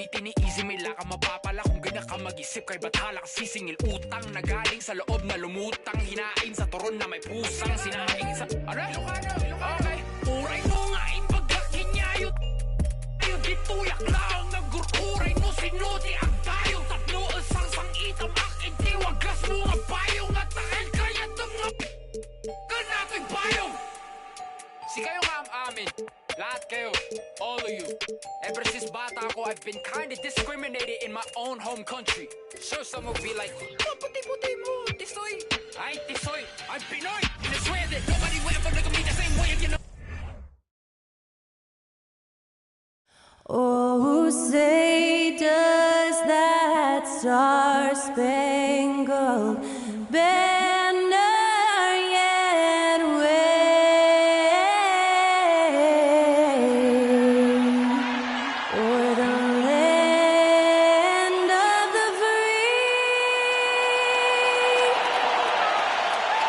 di tiniisi, may laka mapapala kung ganyan ka mag-isip. Kay bathala ka sisingil utang na galing sa loob na lumutang, hinain sa turon na may pusang sinaing sa... Ano? Okay. Uray no nga paglakin niya yun. Ayun di tuyak lang naggururay no sinuti ang tayong tatlo isang sangitam akin tiwagas mo nga payong at takil kaya mga kanapig payong. Si kayo nga ang amin. Lahat kayo, all of you. Ever since bata ako, I've been kinda discriminated in my own home country. Sure, some will be like, oh, puti-puti mo, tisoy. I ain't tisoy, I'm Pinoy. And I swear that nobody will ever look at me the same way if you know. Oh, say does that star-spangled banner yet wave o'er the land of the free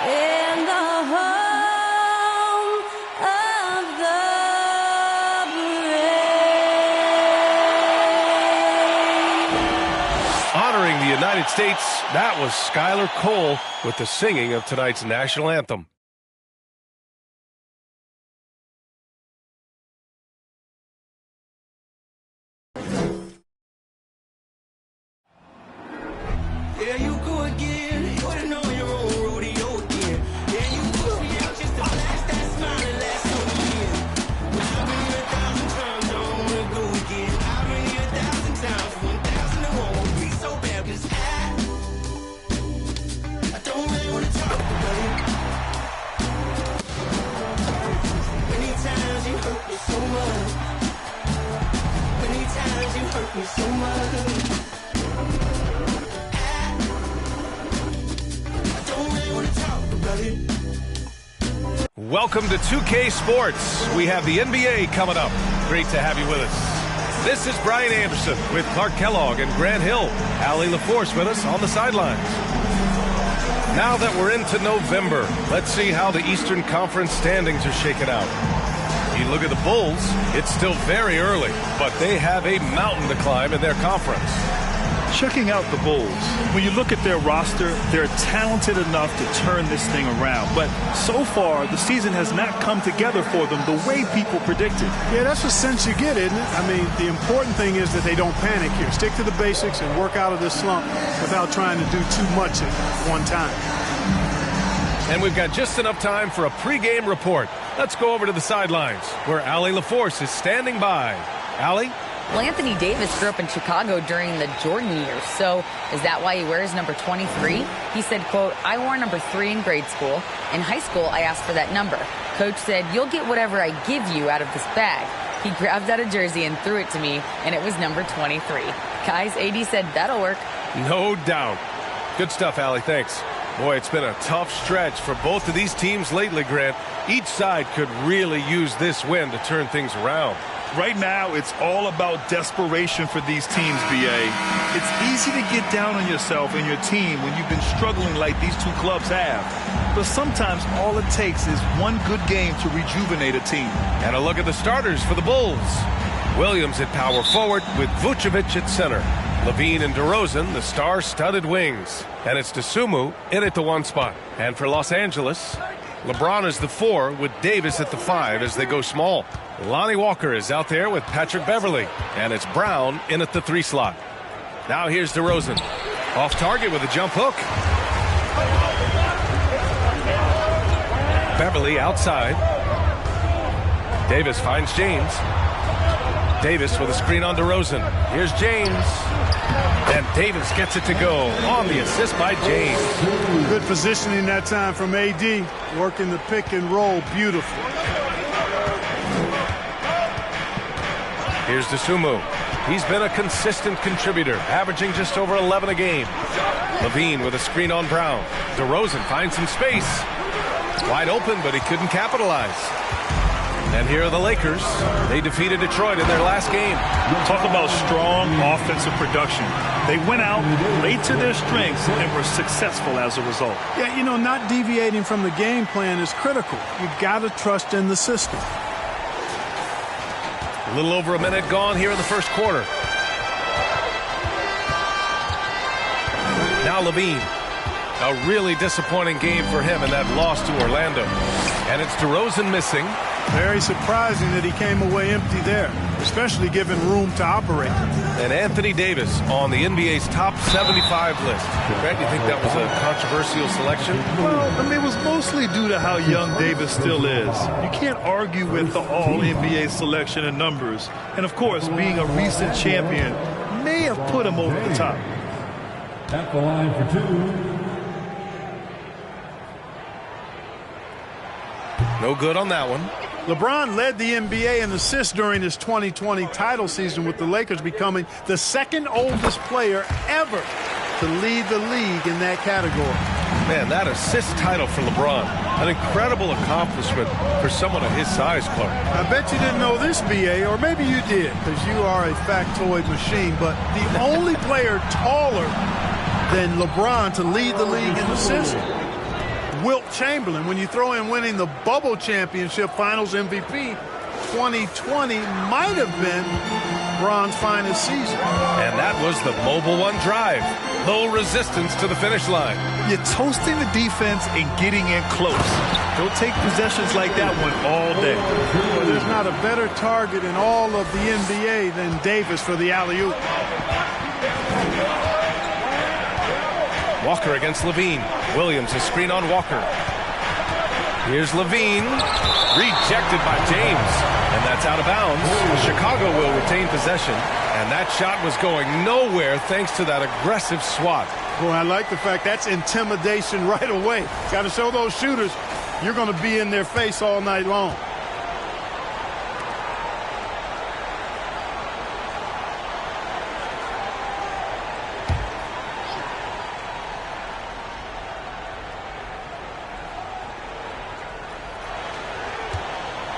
and the home of the Honoring the United States, that was Skylar Cole with the singing of tonight's national anthem. Yeah, you go again. You ain't on your own rodeo again. Yeah, you push me out just to flash that smile and last so year. I've been here 1,000 times, I don't wanna go again. I've been here 1,000 times, 1,000 it won't be so bad, 'cause I don't really wanna talk about it. Many times you hurt me so much. Many times you hurt me so much. Welcome to 2K Sports. We have the NBA coming up. Great to have you with us. This is Brian Anderson with Clark Kellogg and Grant Hill. Allie LaForce with us on the sidelines. Now that we're into November, let's see how the Eastern Conference standings are shaking out. You look at the Bulls, it's still very early, but they have a mountain to climb in their conference. Checking out the Bulls, when you look at their roster, they're talented enough to turn this thing around. But so far, the season has not come together for them the way people predicted. Yeah, that's the sense you get, isn't it? I mean, the important thing is that they don't panic here. Stick to the basics and work out of this slump without trying to do too much at one time. And we've got just enough time for a pregame report. Let's go over to the sidelines, where Allie LaForce is standing by. Allie? Well, Anthony Davis grew up in Chicago during the Jordan years, so is that why he wears number 23? He said, quote, I wore number 3 in grade school. In high school, I asked for that number. Coach said, you'll get whatever I give you out of this bag. He grabbed out a jersey and threw it to me, and it was number 23. Guys, AD said that'll work. No doubt. Good stuff, Allie. Thanks. Boy, it's been a tough stretch for both of these teams lately, Grant. Each side could really use this win to turn things around. Right now, it's all about desperation for these teams, B.A. It's easy to get down on yourself and your team when you've been struggling like these two clubs have. But sometimes all it takes is one good game to rejuvenate a team. And a look at the starters for the Bulls. Williams at power forward with Vucevic at center. Levine and DeRozan, the star-studded wings. And it's DeSumo in at the 1 spot. And for Los Angeles, LeBron is the 4 with Davis at the 5 as they go small. Lonnie Walker is out there with Patrick Beverley. And it's Brown in at the 3 slot. Now here's DeRozan. Off target with a jump hook. Beverley outside. Davis finds James. Davis with a screen on DeRozan. Here's James. And Davis gets it to go on the assist by James. Good positioning that time from AD. Working the pick and roll beautiful. Here's DeSumo. He's been a consistent contributor, averaging just over 11 a game. Levine with a screen on Brown. DeRozan finds some space. Wide open, but he couldn't capitalize. And here are the Lakers. They defeated Detroit in their last game. Talk about strong offensive production. They went out, played to their strengths, and were successful as a result. Yeah, you know, not deviating from the game plan is critical. You've got to trust in the system. A little over a minute gone here in the first quarter. Now Levine. A really disappointing game for him in that loss to Orlando. And it's DeRozan missing. Very surprising that he came away empty there, especially given room to operate. And Anthony Davis on the NBA's top 75 list. Brad, do you think that was a controversial selection? Well, I mean, it was mostly due to how young Davis still is. You can't argue with the all-NBA selection and numbers. And, of course, being a recent champion may have put him over the top. At the line for two. No good on that one. LeBron led the NBA in assists during his 2020 title season, with the Lakers becoming the second oldest player ever to lead the league in that category. Man, that assist title for LeBron. An incredible accomplishment for someone of his size, Clark. I bet you didn't know this, BA, or maybe you did, because you are a factoid machine, but the only player taller than LeBron to lead the league in assists, Wilt Chamberlain. When you throw in winning the Bubble Championship Finals MVP, 2020 might have been Bron's finest season. And that was the Mobile One drive. Low resistance to the finish line. You're toasting the defense and getting in close. They'll take possessions like that one all day. Well, there's not a better target in all of the NBA than Davis for the alley-oop. Walker against Levine. Williams, a screen on Walker. Here's Levine. Rejected by James. And that's out of bounds. Chicago will retain possession. And that shot was going nowhere thanks to that aggressive swat. Boy, I like the fact that's intimidation right away. Got to show those shooters you're going to be in their face all night long.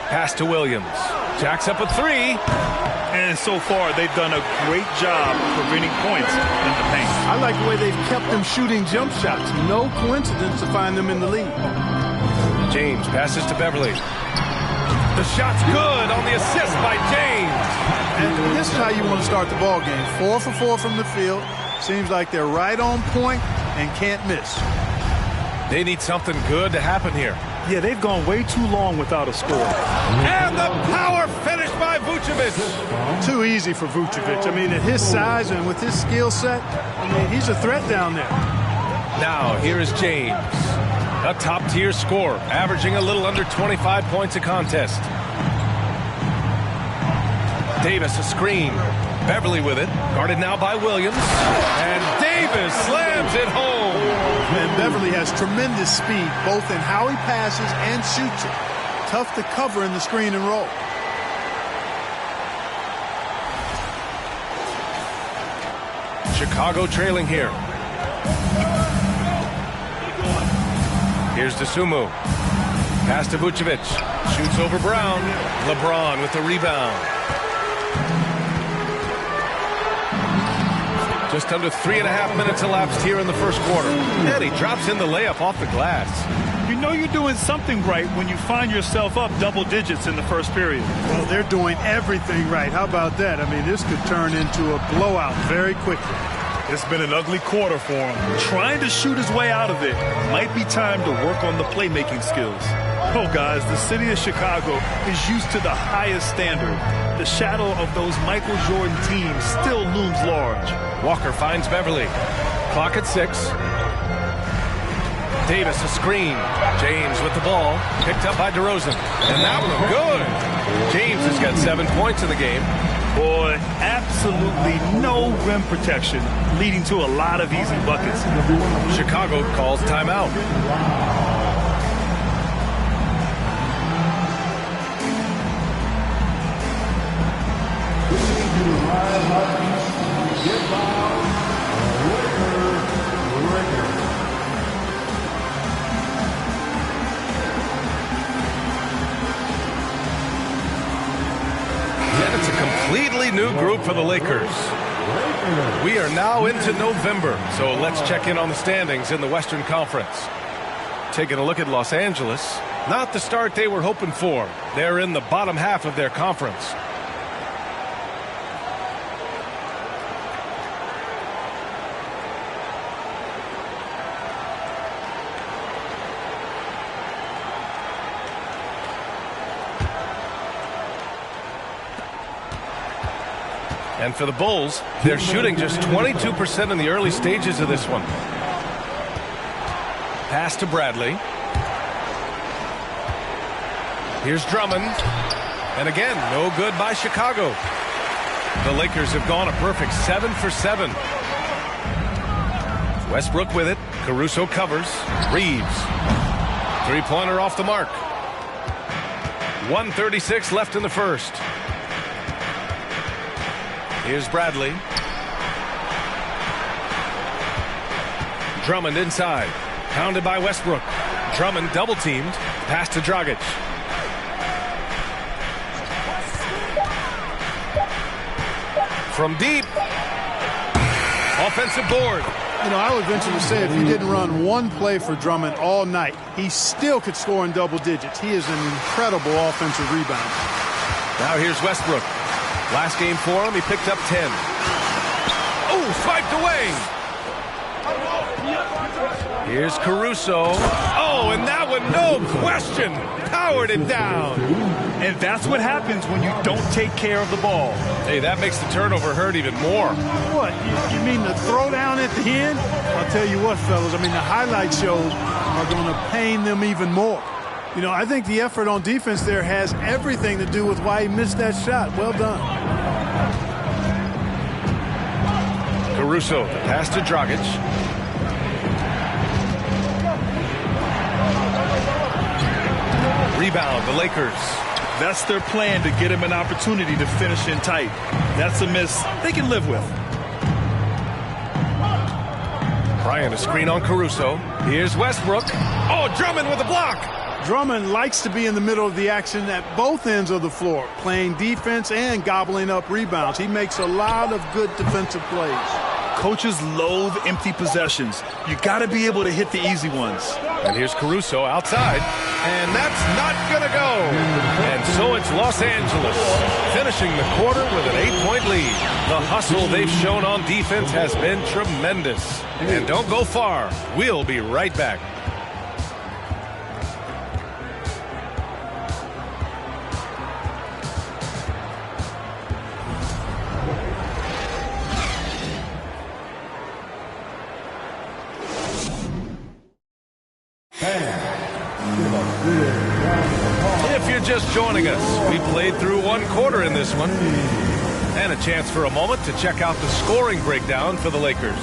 Pass to Williams. Jacks up a three. And so far, they've done a great job preventing points in the paint. I like the way they've kept them shooting jump shots. No coincidence to find them in the lead. James passes to Beverly. The shot's good on the assist by James. And this is how you want to start the ball game. 4 for 4 from the field. Seems like they're right on point and can't miss. They need something good to happen here. Yeah, they've gone way too long without a score. And the power finish by Vucevic. Too easy for Vucevic. I mean, at his size and with his skill set, I mean, he's a threat down there. Now, here is James. A top-tier scorer, averaging a little under 25 points a contest. Davis, a screen. Beverly with it. Guarded now by Williams. And Davis slams it home. And Beverly has tremendous speed, both in how he passes and shoots it. Tough to cover in the screen and roll. Chicago trailing here. Here's DeSumo. Pass to Vucevic. Shoots over Brown. LeBron with the rebound. Just under 3.5 minutes elapsed here in the first quarter. And he drops in the layup off the glass. You know you're doing something right when you find yourself up double digits in the first period. Well, they're doing everything right. How about that? I mean, this could turn into a blowout very quickly. It's been an ugly quarter for him. Trying to shoot his way out of it. Might be time to work on the playmaking skills. Oh, guys, the city of Chicago is used to the highest standard. The shadow of those Michael Jordan teams still looms large. Walker finds Beverly. Clock at 6. Davis a screen. James with the ball. Picked up by DeRozan. And that one good. James has got 7 points in the game. Boy, absolutely no rim protection, leading to a lot of easy buckets. Chicago calls timeout. And it's a completely new group for the Lakers. We are now into November, so let's check in on the standings in the Western Conference. Taking a look at Los Angeles, not the start they were hoping for. They're in the bottom half of their conference. And for the Bulls, they're shooting just 22% in the early stages of this one. Pass to Bradley. Here's Drummond. And again, no good by Chicago. The Lakers have gone a perfect 7 for 7. Westbrook with it. Caruso covers. Reeves. Three-pointer off the mark. 1:36 left in the first. Here's Bradley. Drummond inside. Pounded by Westbrook. Drummond double-teamed. Pass to Dragic. From deep. Offensive board. You know, I would venture to say if you didn't run one play for Drummond all night, he still could score in double digits. He is an incredible offensive rebounder. Now here's Westbrook. Last game for him, he picked up 10. Oh, swiped away. Here's Caruso. Oh, and that one, no question, powered it down. And that's what happens when you don't take care of the ball. Hey, that makes the turnover hurt even more. What, you mean the throwdown at the end? I'll tell you what, fellas, I mean, the highlight shows are going to pain them even more. You know, I think the effort on defense there has everything to do with why he missed that shot. Well done. Caruso, the pass to Dragic. Rebound, the Lakers. That's their plan, to get him an opportunity to finish in tight. That's a miss they can live with. Bryant, a screen on Caruso. Here's Westbrook. Oh, Drummond with a block. Drummond likes to be in the middle of the action at both ends of the floor, playing defense and gobbling up rebounds. He makes a lot of good defensive plays. Coaches loathe empty possessions. You got to be able to hit the easy ones. And here's Caruso outside. And that's not going to go. And so it's Los Angeles finishing the quarter with an 8-point lead. The hustle they've shown on defense has been tremendous. And don't go far. We'll be right back. If you're just joining us, we played through one quarter in this one. And a chance for a moment to check out the scoring breakdown for the Lakers.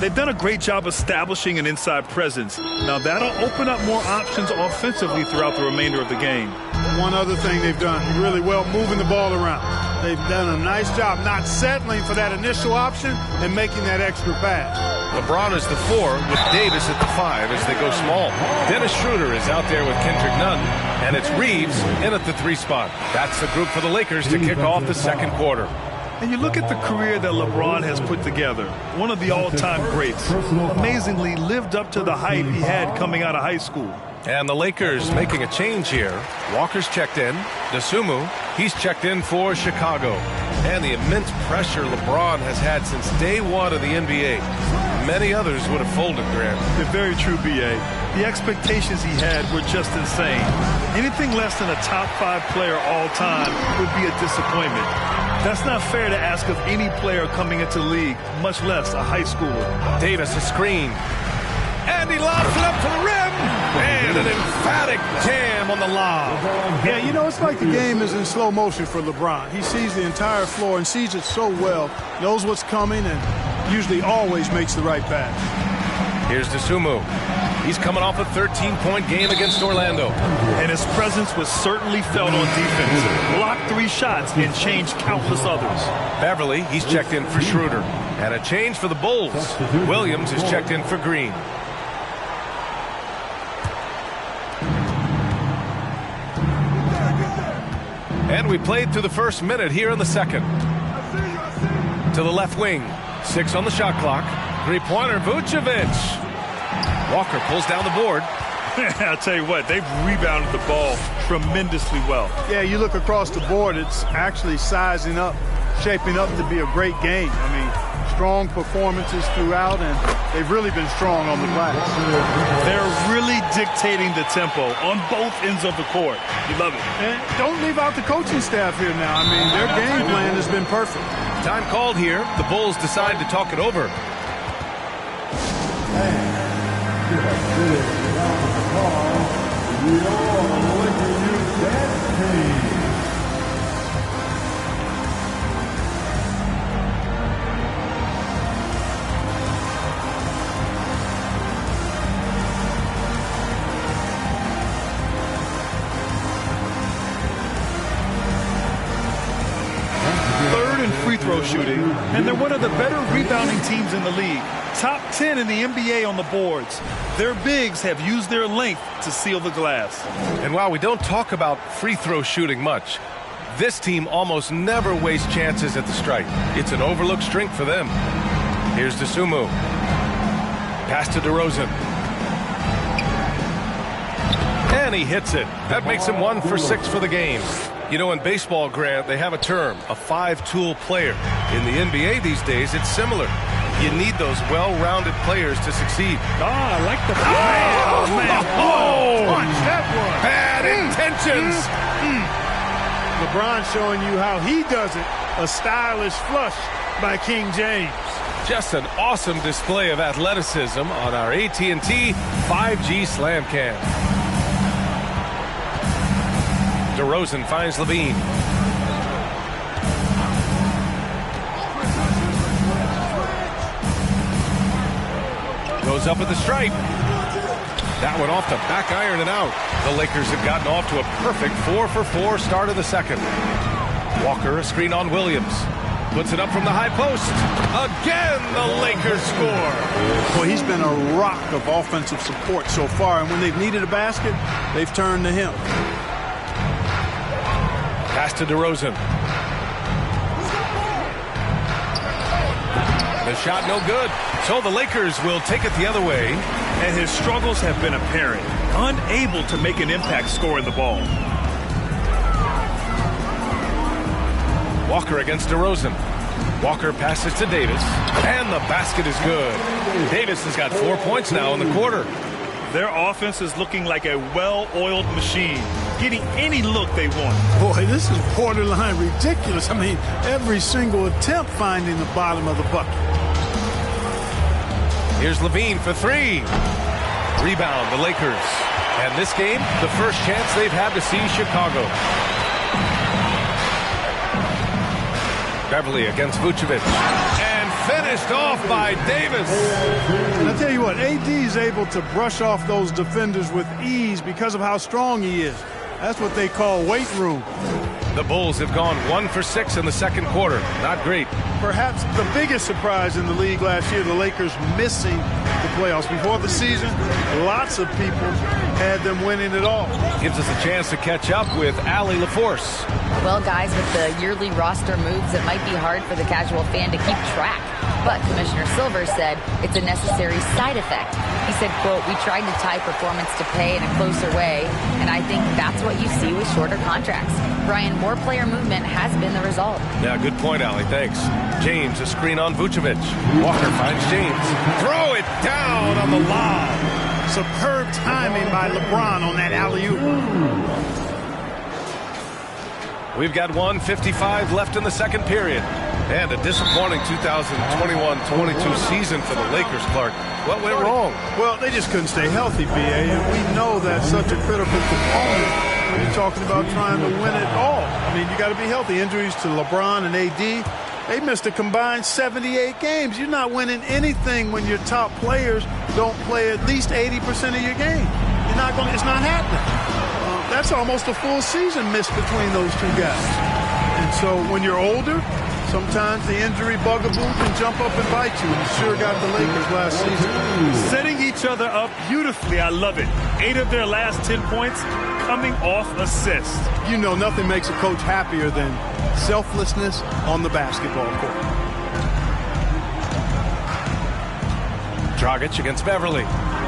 They've done a great job establishing an inside presence. Now that'll open up more options offensively throughout the remainder of the game. One other thing they've done really well, moving the ball around. They've done a nice job not settling for that initial option and making that extra pass. LeBron is the 4 with Davis at the 5 as they go small. Dennis Schroeder is out there with Kendrick Nunn, and it's Reeves in at the 3 spot. That's the group for the Lakers to kick off the second quarter. And you look at the career that LeBron has put together, one of the all-time greats. Amazingly lived up to the hype he had coming out of high school. And the Lakers making a change here. Walker's checked in. Dosunmu, he's checked in for Chicago. And the immense pressure LeBron has had since day one of the NBA. Many others would have folded, Grant. They're very true, B.A. The expectations he had were just insane. Anything less than a top 5 player all time would be a disappointment. That's not fair to ask of any player coming into the league, much less a high schooler. Davis a screen. And he lobs it up to the rim. And an emphatic jam on the lob. Yeah, you know, it's like the game is in slow motion for LeBron. He sees the entire floor and sees it so well, knows what's coming, and usually always makes the right pass. Here's Dosunmu. He's coming off a 13-point game against Orlando. And his presence was certainly felt on defense. Blocked 3 shots and changed countless others. Beverly, he's checked in for Schroeder. And a change for the Bulls. Williams is checked in for Green. And we played through the first minute here in the second. To the left wing. 6 on the shot clock. 3-pointer, Vucevic. Walker pulls down the board. I'll tell you what, they've rebounded the ball tremendously well. Yeah, you look across the board, it's actually sizing up, shaping up to be a great game. I mean, Strong performances throughout, and they've really been strong on the glass. They're really dictating the tempo on both ends of the court. You love it. And don't leave out the coaching staff here now. I mean, their game plan has been perfect. Time called here. The Bulls decide to talk it over. Free throw shooting, and they're one of the better rebounding teams in the league. Top 10 in the NBA on the boards. Their bigs have used their length to seal the glass. And while we don't talk about free throw shooting much, this team almost never wastes chances at the stripe. It's an overlooked strength for them. Here's DeSumo. Pass to DeRozan. And he hits it. That makes him 1 for 6 for the game. You know, in baseball, Grant, they have a term, a five-tool player. In the NBA these days, it's similar. You need those well-rounded players to succeed. I like the... Punch, that one. Bad intentions. LeBron showing you how he does it. A stylish flush by King James. Just an awesome display of athleticism on our AT&T 5G Slam Cam. DeRozan finds Levine. Goes up at the stripe. That one off the back iron and out. The Lakers have gotten off to a perfect 4 for 4 start of the second. Walker, a screen on Williams. Puts it up from the high post. Again, the Lakers score. Well, he's been a rock of offensive support so far, and when they've needed a basket, they've turned to him. Pass to DeRozan. The shot no good. So the Lakers will take it the other way. And his struggles have been apparent. Unable to make an impact scoring the ball. Walker against DeRozan. Walker passes to Davis. And the basket is good. Davis has got 4 points now in the quarter. Their offense is looking like a well-oiled machine, getting any look they want. Boy, this is borderline ridiculous. I mean, every single attempt finding the bottom of the bucket. Here's Levine for 3. Rebound, the Lakers. And this game, the first chance they've had to see Chicago. Beverly against Vucevic. And finished off by Davis. And I tell you what, AD is able to brush off those defenders with ease because of how strong he is. That's what they call weight room. The Bulls have gone 1 for 6 in the second quarter. Not great. Perhaps the biggest surprise in the league last year, the Lakers missing the playoffs. Before the season, lots of people had them winning it all. Gives us a chance to catch up with Allie LaForce. Well, guys, with the yearly roster moves, it might be hard for the casual fan to keep track. But Commissioner Silver said it's a necessary side effect. He said, quote, "We tried to tie performance to pay in a closer way, and I think that's what you see with shorter contracts." Brian, more player movement has been the result. Yeah, good point, Allie. Thanks. James, a screen on Vucevic. Walker finds James. Throw it down on the lob. Superb timing by LeBron on that alley-oop. We've got 1:55 left in the second period. And a disappointing 2021-22 season for the Lakers, Clark. What went wrong? Well, they just couldn't stay healthy, B.A., and we know that's such a critical component when you're talking about trying to win it all. I mean, you got to be healthy. Injuries to LeBron and AD, they missed a combined 78 games. You're not winning anything when your top players don't play at least 80% of your game. You're not going. It's not happening. That's almost a full season missed between those two guys. And so when you're older, sometimes the injury bugaboo can jump up and bite you. And it sure got the Lakers last season. Setting each other up beautifully. I love it. 8 of their last 10 points coming off assists. You know, nothing makes a coach happier than selflessness on the basketball court. Dragic against Beverly.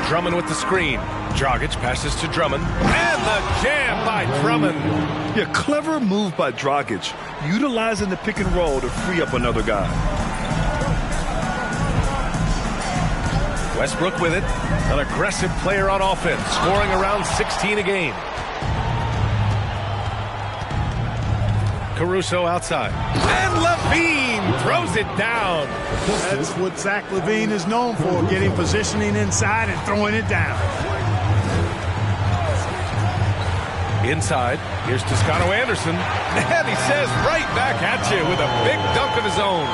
Drummond with the screen. Dragic passes to Drummond. And the jam by Drummond. Yeah, clever move by Dragic, utilizing the pick and roll to free up another guy. Westbrook with it. An aggressive player on offense, scoring around 16 a game. Caruso outside. And Levine throws it down. That's what Zach LaVine is known for, getting positioning inside and throwing it down. Inside, here's Toscano Anderson. And he says right back at you with a big dunk of his own.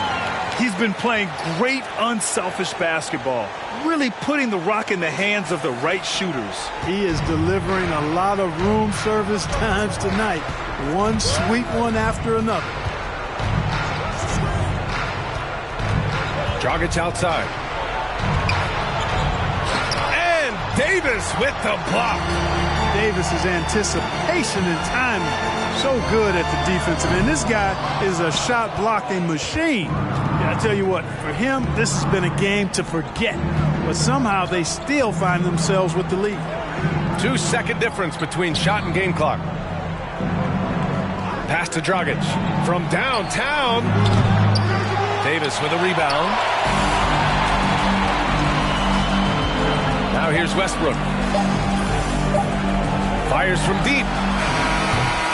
He's been playing great unselfish basketball, really putting the rock in the hands of the right shooters. He is delivering a lot of room service times tonight. One sweet one after another. Dragic outside. And Davis with the block. Davis's anticipation and timing, so good at the defensive end. This guy is a shot blocking machine. Yeah, I tell you what, for him, this has been a game to forget. But somehow they still find themselves with the lead. 2-second difference between shot and game clock. Pass to Dragic from downtown. Davis with a rebound. Now here's Westbrook. Fires from deep.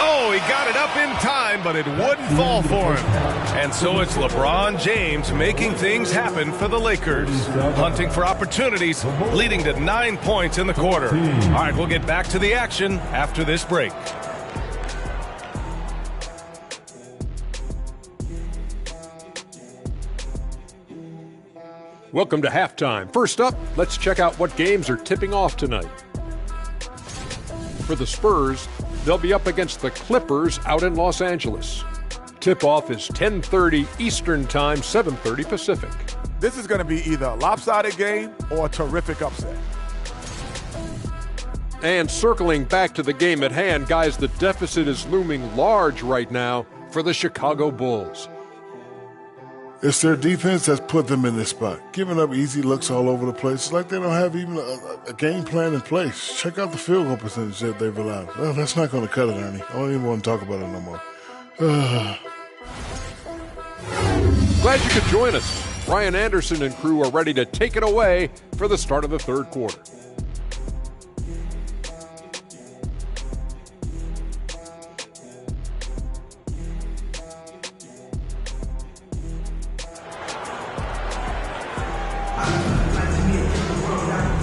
Oh, he got it up in time, but it wouldn't fall for him. And so it's LeBron James making things happen for the Lakers. Hunting for opportunities, leading to 9 points in the quarter. All right, we'll get back to the action after this break. Welcome to halftime. First up, let's check out what games are tipping off tonight. For the Spurs, they'll be up against the Clippers out in Los Angeles. Tip-off is 10:30 Eastern Time, 7:30 Pacific. This is going to be either a lopsided game or a terrific upset. And circling back to the game at hand, guys, the deficit is looming large right now for the Chicago Bulls. It's their defense that's put them in this spot. Giving up easy looks all over the place. It's like they don't have even a game plan in place. Check out the field goal percentage that they've allowed. Well, that's not going to cut it, Ernie. I don't even want to talk about it no more. Glad you could join us. Ryan Anderson and crew are ready to take it away for the start of the third quarter.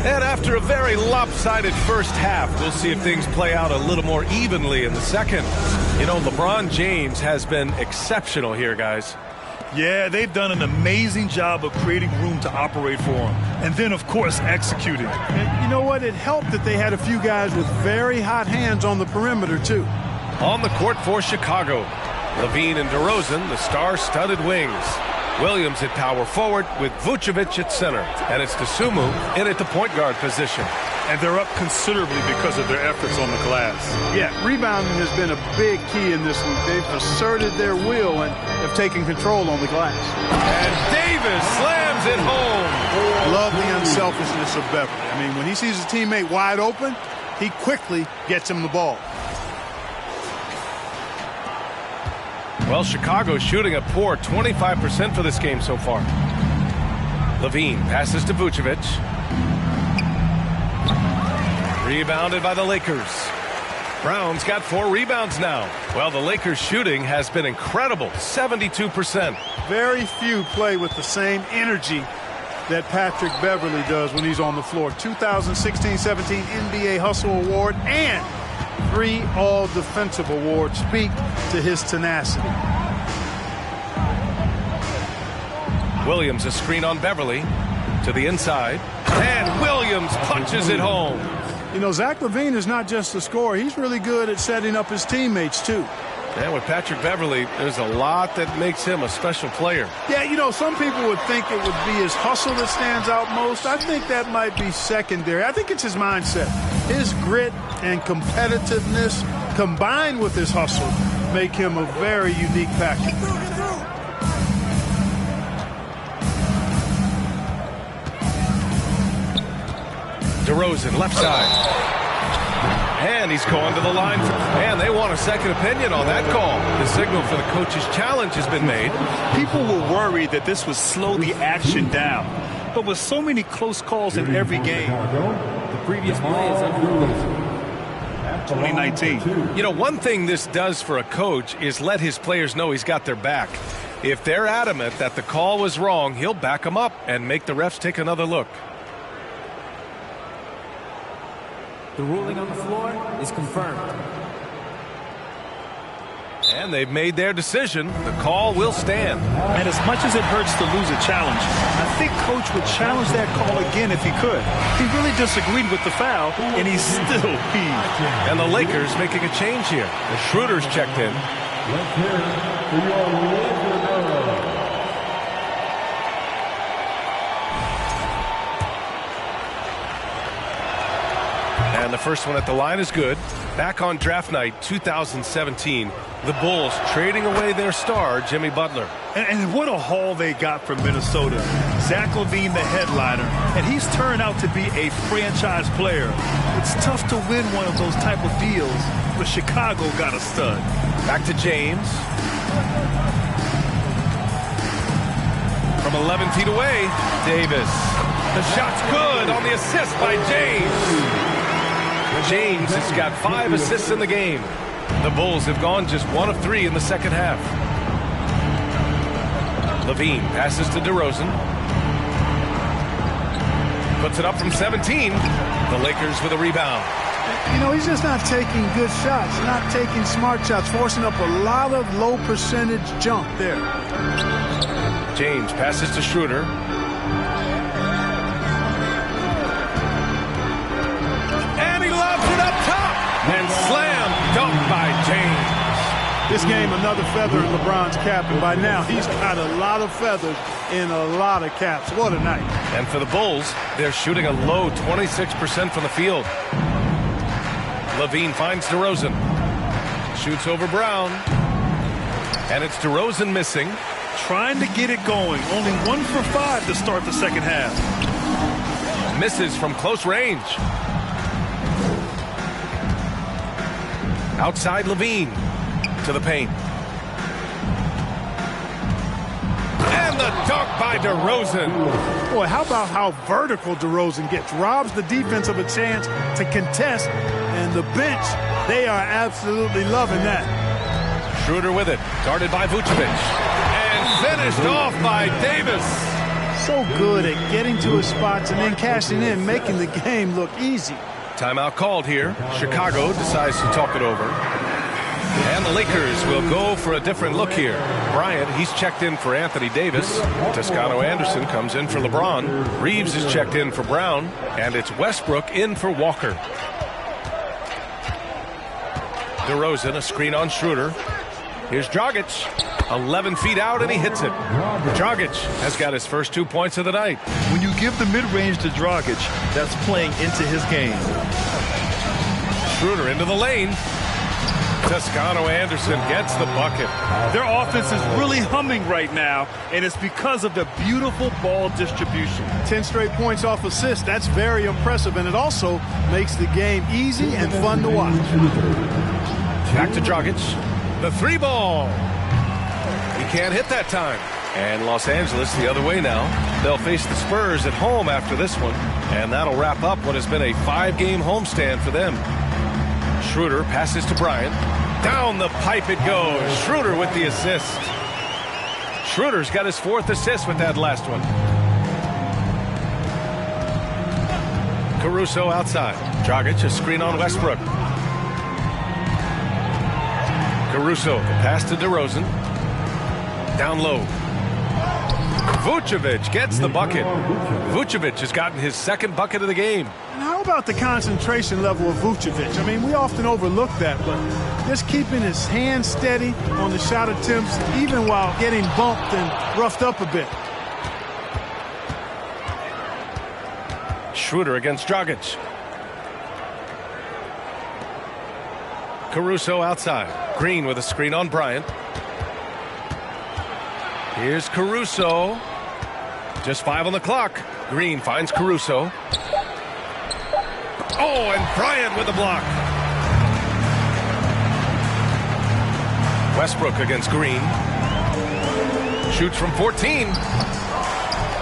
And after a very lopsided first half, we'll see if things play out a little more evenly in the second. You know, LeBron James has been exceptional here, guys. Yeah, they've done an amazing job of creating room to operate for him. And then, of course, executing. And you know what? It helped that they had a few guys with very hot hands on the perimeter, too. On the court for Chicago, Levine and DeRozan, the star-studded wings. Williams at power forward with Vucevic at center. And it's Dosunmu in at the point guard position. And they're up considerably because of their efforts on the glass. Yeah, rebounding has been a big key in this one. They've asserted their will and have taken control on the glass. And Davis slams it home. Love the unselfishness of Beverly. I mean, when he sees his teammate wide open, he quickly gets him the ball. Well, Chicago's shooting a poor 25% for this game so far. Levine passes to Vucevic. Rebounded by the Lakers. Brown's got 4 rebounds now. Well, the Lakers' shooting has been incredible, 72%. Very few play with the same energy that Patrick Beverly does when he's on the floor. 2016-17 NBA Hustle Award and 3 All-Defensive Awards speak to his tenacity. Williams a screen on Beverly to the inside. And Williams punches it home. You know, Zach LaVine is not just a scorer. He's really good at setting up his teammates, too. And with Patrick Beverly, there's a lot that makes him a special player. Yeah, you know, some people would think it would be his hustle that stands out most. I think that might be secondary. I think it's his mindset. His grit and competitiveness combined with his hustle make him a very unique package. DeRozan, left side. And he's going to the line. And they want a second opinion on that call. The signal for the coach's challenge has been made. People were worried that this would slow the action down. But with so many close calls in every game, The previous play is unruled. 2019. You know, one thing this does for a coach is let his players know he's got their back. If they're adamant that the call was wrong, he'll back them up and make the refs take another look. The ruling on the floor is confirmed. And they've made their decision. The call will stand. And as much as it hurts to lose a challenge, I think Coach would challenge that call again if he could. He really disagreed with the foul, and he's still peeved. And the Lakers making a change here. The Schroeder's checked in. Let's hear it for your Laker Noah. And the first one at the line is good. Back on draft night 2017, the Bulls trading away their star, Jimmy Butler. And what a haul they got from Minnesota. Zach LaVine, the headliner, and he's turned out to be a franchise player. It's tough to win one of those type of deals, but Chicago got a stud. Back to James. From 11 feet away, Davis. The shot's good on the assist by James. James has got 5 assists in the game. The Bulls have gone just 1 of 3 in the second half. LaVine passes to DeRozan. Puts it up from 17. The Lakers with a rebound. You know, he's just not taking good shots, not taking smart shots, forcing up a lot of low percentage jump there. James passes to Schroeder. And he lobs it up top. And slam dunked by James. This game, another feather in LeBron's cap, and by now he's got a lot of feathers in a lot of caps. What a night. And for the Bulls, they're shooting a low 26% from the field. LaVine finds DeRozan. Shoots over Brown. And it's DeRozan missing. Trying to get it going. Only 1 for 5 to start the second half. Misses from close range. Outside LaVine. To the paint. And the dunk by DeRozan. Boy, how about how vertical DeRozan gets? Robs the defense of a chance to contest, and the bench, they are absolutely loving that. Schroeder with it. Guarded by Vucevic. And finished off by Davis. So good at getting to his spots and then cashing in, making the game look easy. Timeout called here. Chicago decides to talk it over. And the Lakers will go for a different look here. Bryant, he's checked in for Anthony Davis. Toscano Anderson comes in for LeBron. Reeves is checked in for Brown. And it's Westbrook in for Walker. DeRozan, a screen on Schroeder. Here's Dragic. 11 feet out, and he hits it. Dragic has got his first 2 points of the night. When you give the mid-range to Dragic, that's playing into his game. Schroeder into the lane. Toscano Anderson gets the bucket. Their offense is really humming right now, and it's because of the beautiful ball distribution. 10 straight points off assists. That's very impressive, and it also makes the game easy and fun to watch. Back to Dragic. The 3 ball. He can't hit that time. And Los Angeles the other way now. They'll face the Spurs at home after this one. And that'll wrap up what has been a 5-game homestand for them. Schroeder passes to Bryant. Down the pipe it goes. Schroeder with the assist. Schroeder's got his 4th assist with that last one. Caruso outside. Dragic, a screen on Westbrook. Caruso, the pass to DeRozan. Down low. Vucevic gets the bucket. Vucevic has gotten his 2nd bucket of the game. And how about the concentration level of Vucevic? I mean, we often overlook that, but just keeping his hands steady on the shot attempts, even while getting bumped and roughed up a bit. Schroeder against Dragic. Caruso outside. Green with a screen on Bryant. Here's Caruso. Just 5 on the clock. Green finds Caruso. Oh, and Bryant with the block. Westbrook against Green. Shoots from 14.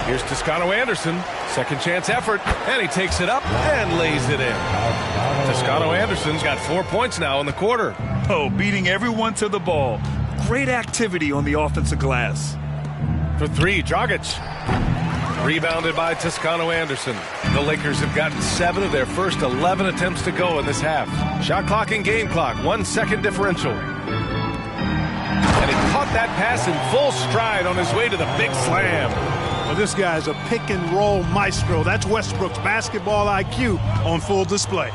Here's Toscano Anderson. Second chance effort. And he takes it up and lays it in. Toscano Anderson's got 4 points now in the quarter. Oh, beating everyone to the ball. Great activity on the offensive glass. For three, Dragic. Rebounded by Toscano Anderson. The Lakers have gotten 7 of their first 11 attempts to go in this half. Shot clock and game clock, 1 second differential. And he caught that pass in full stride on his way to the big slam. Well, this guy's a pick and roll maestro. That's Westbrook's basketball IQ on full display.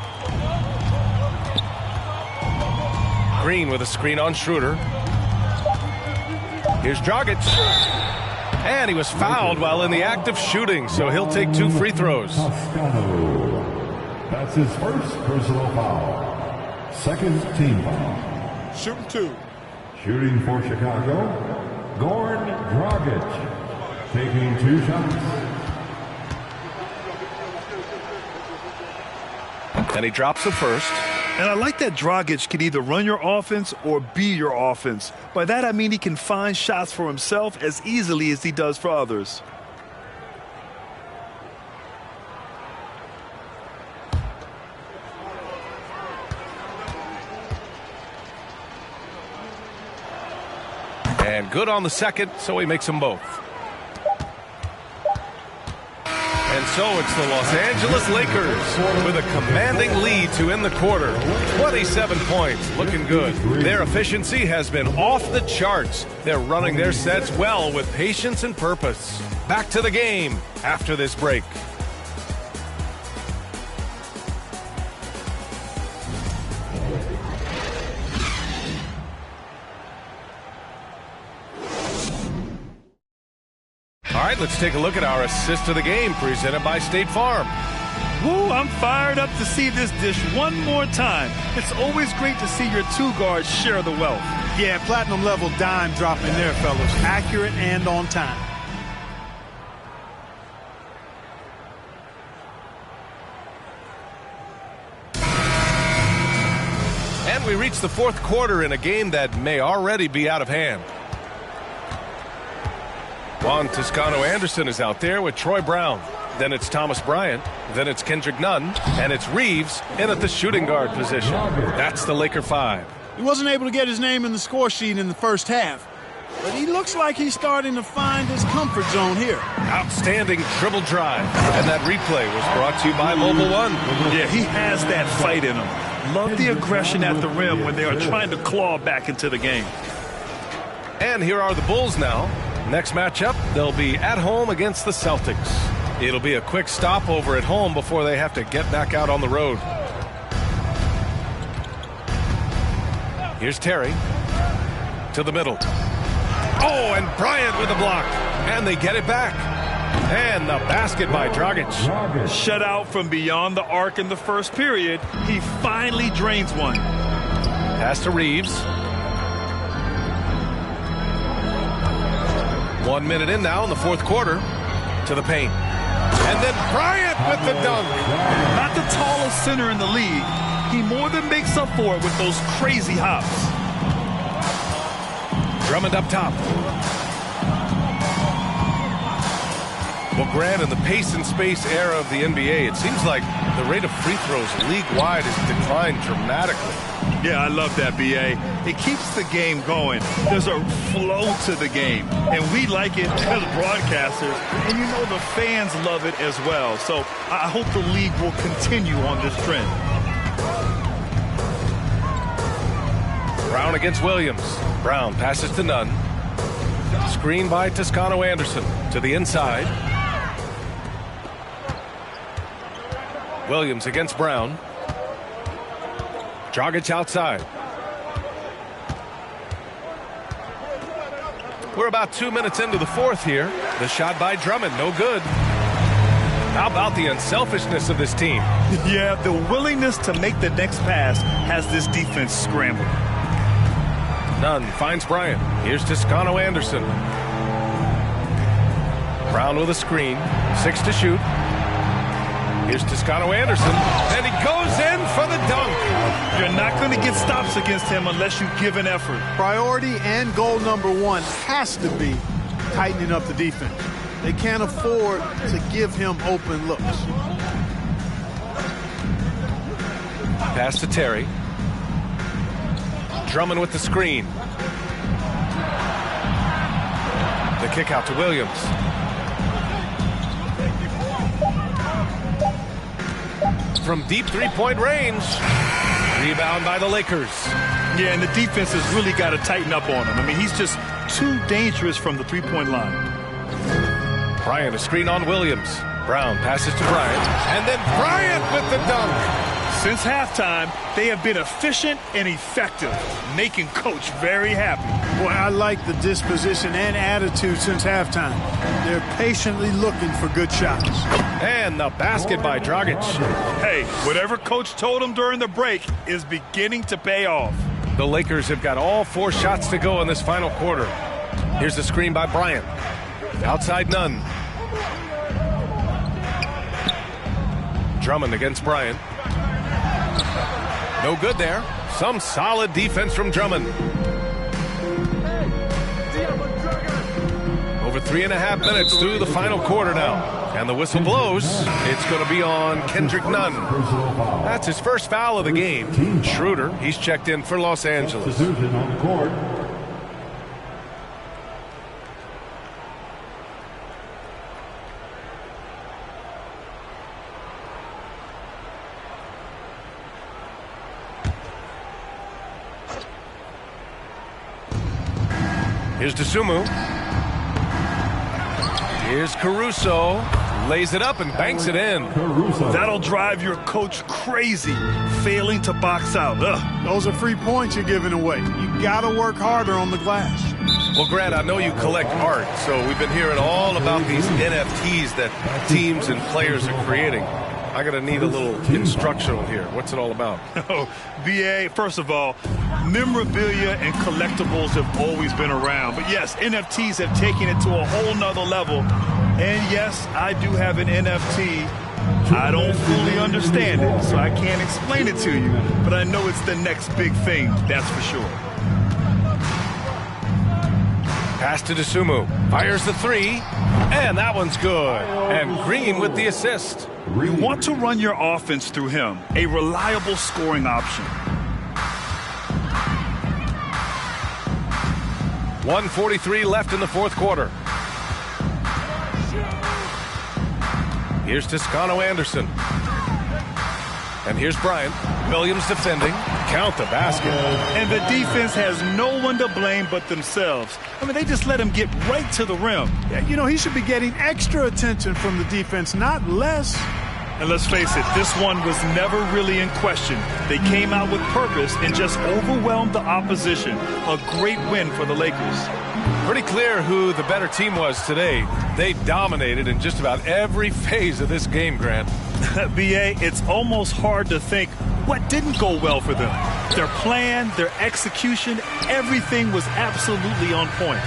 Green with a screen on Schroeder. Here's Dragic. And he was fouled while in the act of shooting, so he'll take 2 free throws. That's his first personal foul. Second team foul. Shooting 2. Shooting for Chicago, Goran Dragic, taking 2 shots. And he drops the first. And I like that Dragic can either run your offense or be your offense. By that, I mean he can find shots for himself as easily as he does for others. And good on the second, so he makes them both. And so it's the Los Angeles Lakers with a commanding lead to end the quarter. 27 points, looking good. Their efficiency has been off the charts. They're running their sets well with patience and purpose. Back to the game after this break. All right, let's take a look at our assist of the game presented by State Farm. Woo, I'm fired up to see this dish one more time. It's always great to see your 2 guards share the wealth. Yeah, platinum level dime drop in there, fellas. Accurate and on time. And we reach the 4th quarter in a game that may already be out of hand. Juan Toscano Anderson is out there with Troy Brown. Then it's Thomas Bryant. Then it's Kendrick Nunn. And it's Reeves in at the shooting guard position. That's the Laker 5. He wasn't able to get his name in the score sheet in the first half. But he looks like he's starting to find his comfort zone here. Outstanding dribble drive. And that replay was brought to you by Mobile One. Yeah, he has that fight in him. Love the aggression at the rim when they are trying to claw back into the game. And here are the Bulls now. Next matchup, they'll be at home against the Celtics. It'll be a quick stopover at home before they have to get back out on the road. Here's Terry to the middle. Oh, and Bryant with a block. And they get it back. And the basket by Dragic. Shut out from beyond the arc in the first period. He finally drains one. Pass to Reeves. 1 minute in now in the 4th quarter. To the paint. And then Bryant with the dunk. Not the tallest center in the league. He more than makes up for it with those crazy hops. Drummond up top. Well, Grant, in the pace and space era of the NBA, it seems like the rate of free throws league-wide has declined dramatically. Yeah, I love that, B.A. It keeps the game going. There's a flow to the game, and we like it as broadcasters, and you know the fans love it as well. So I hope the league will continue on this trend. Brown against Williams. Brown passes to Nunn. Screen by Toscano Anderson to the inside. Williams against Brown. Dragic outside. We're about 2 minutes into the 4th here. The shot by Drummond, no good. How about the unselfishness of this team? Yeah, the willingness to make the next pass has this defense scrambling. Nunn finds Bryant. Here's Toscano Anderson. Brown with a screen. 6 to shoot. Here's Toscano Anderson. And he goes in for the dunk. You're not going to get stops against him unless you give an effort. Priority and goal number 1 has to be tightening up the defense. They can't afford to give him open looks. Pass to Terry. Drummond with the screen. The kick out to Williams. From deep three-point range. Rebound by the Lakers. Yeah, and the defense has really got to tighten up on him. I mean, he's just too dangerous from the three-point line. Bryant, a screen on Williams. Brown passes to Bryant. And then Bryant with the dunk. Since halftime, they have been efficient and effective, making Coach very happy. Boy, I like the disposition and attitude since halftime. They're patiently looking for good shots. And the basket by Dragic. Hey, whatever Coach told him during the break is beginning to pay off. The Lakers have got all 4 shots to go in this final quarter. Here's the screen by Bryant. Outside none. Drummond against Bryant. No good there. Some solid defense from Drummond. Over 3.5 minutes through the final quarter now. And the whistle blows. It's going to be on Kendrick Nunn. That's his first foul of the game. Schroeder, he's checked in for Los Angeles. Here's DeSumo. Here's Caruso. Lays it up and banks it in. That'll drive your coach crazy, failing to box out. Ugh. Those are free points you're giving away. You got to work harder on the glass. Well, Grant, I know you collect art, so we've been hearing all about these NFTs that teams and players are creating. I'm going to need a little instructional here. What's it all about? Oh, BA, first of all, memorabilia and collectibles have always been around. But yes, NFTs have taken it to a whole nother level. And yes, I do have an NFT. I don't fully understand it, so I can't explain it to you. But I know it's the next big thing, that's for sure. Pass to DeSumo. Fires the 3. And that one's good. And Green with the assist. You want to run your offense through him, a reliable scoring option. 1:43 left in the fourth quarter. Here's Toscano Anderson. And here's Bryant. Williams defending. Count the basket. And the defense has no one to blame but themselves. I mean, they just let him get right to the rim. Yeah, you know, he should be getting extra attention from the defense, not less. And let's face it, this one was never really in question. They came out with purpose and just overwhelmed the opposition. A great win for the Lakers. Pretty clear who the better team was today. They dominated in just about every phase of this game, Grant. BA, it's almost hard to think what didn't go well for them. Their plan, their execution, everything was absolutely on point.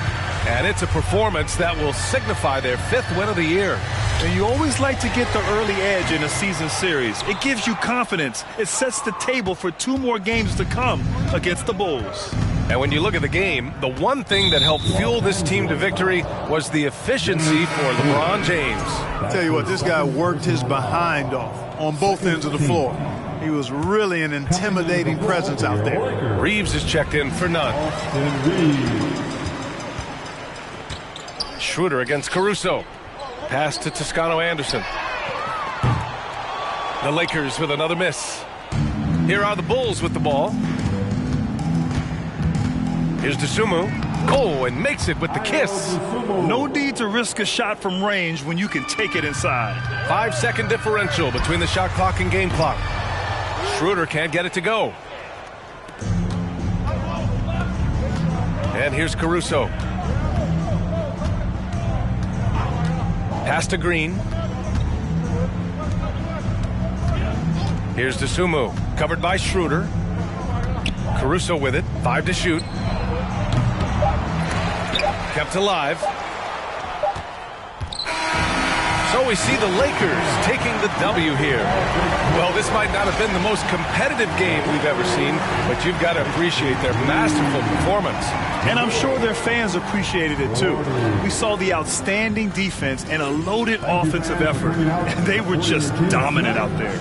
And it's a performance that will signify their 5th win of the year. And you always like to get the early edge in a season series. It gives you confidence. It sets the table for 2 more games to come against the Bulls. And when you look at the game, the one thing that helped fuel this team to victory was the efficiency for LeBron James. I'll tell you what, this guy worked his behind off on both ends of the floor. He was really an intimidating presence out there. Reeves is checked in for Nunn. Schroeder against Caruso. Pass to Toscano Anderson. The Lakers with another miss. Here are the Bulls with the ball. Here's DeSumo. Oh, and makes it with the kiss. No need to risk a shot from range when you can take it inside. 5-second differential between the shot clock and game clock. Schroeder can't get it to go. And here's Caruso. Pass to Green. Here's DeSumo, covered by Schroeder. Caruso with it, 5 to shoot. Kept alive. So we see the Lakers taking the W here. Well, this might not have been the most competitive game we've ever seen, but you've got to appreciate their masterful performance. And I'm sure their fans appreciated it too. We saw the outstanding defense and a loaded offensive effort. And they were just dominant out there.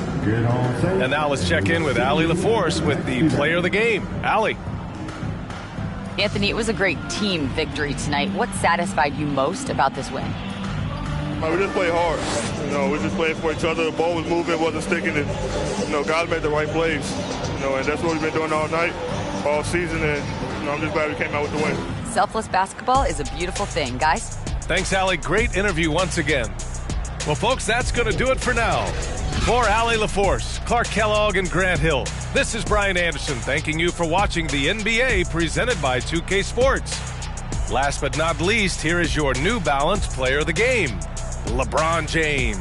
And now let's check in with Allie LaForce with the player of the game. Allie. Anthony, it was a great team victory tonight. What satisfied you most about this win? We just played hard. We just played for each other. The ball was moving, wasn't sticking. And, guys made the right plays. And that's what we've been doing all night, all season. And, I'm just glad we came out with the win. Selfless basketball is a beautiful thing, guys. Thanks, Allie. Great interview once again. Well, folks, that's going to do it for now. For Allie LaForce, Clark Kellogg, and Grant Hill, this is Brian Anderson thanking you for watching the NBA presented by 2K Sports. Last but not least, here is your New Balance player of the game, LeBron James.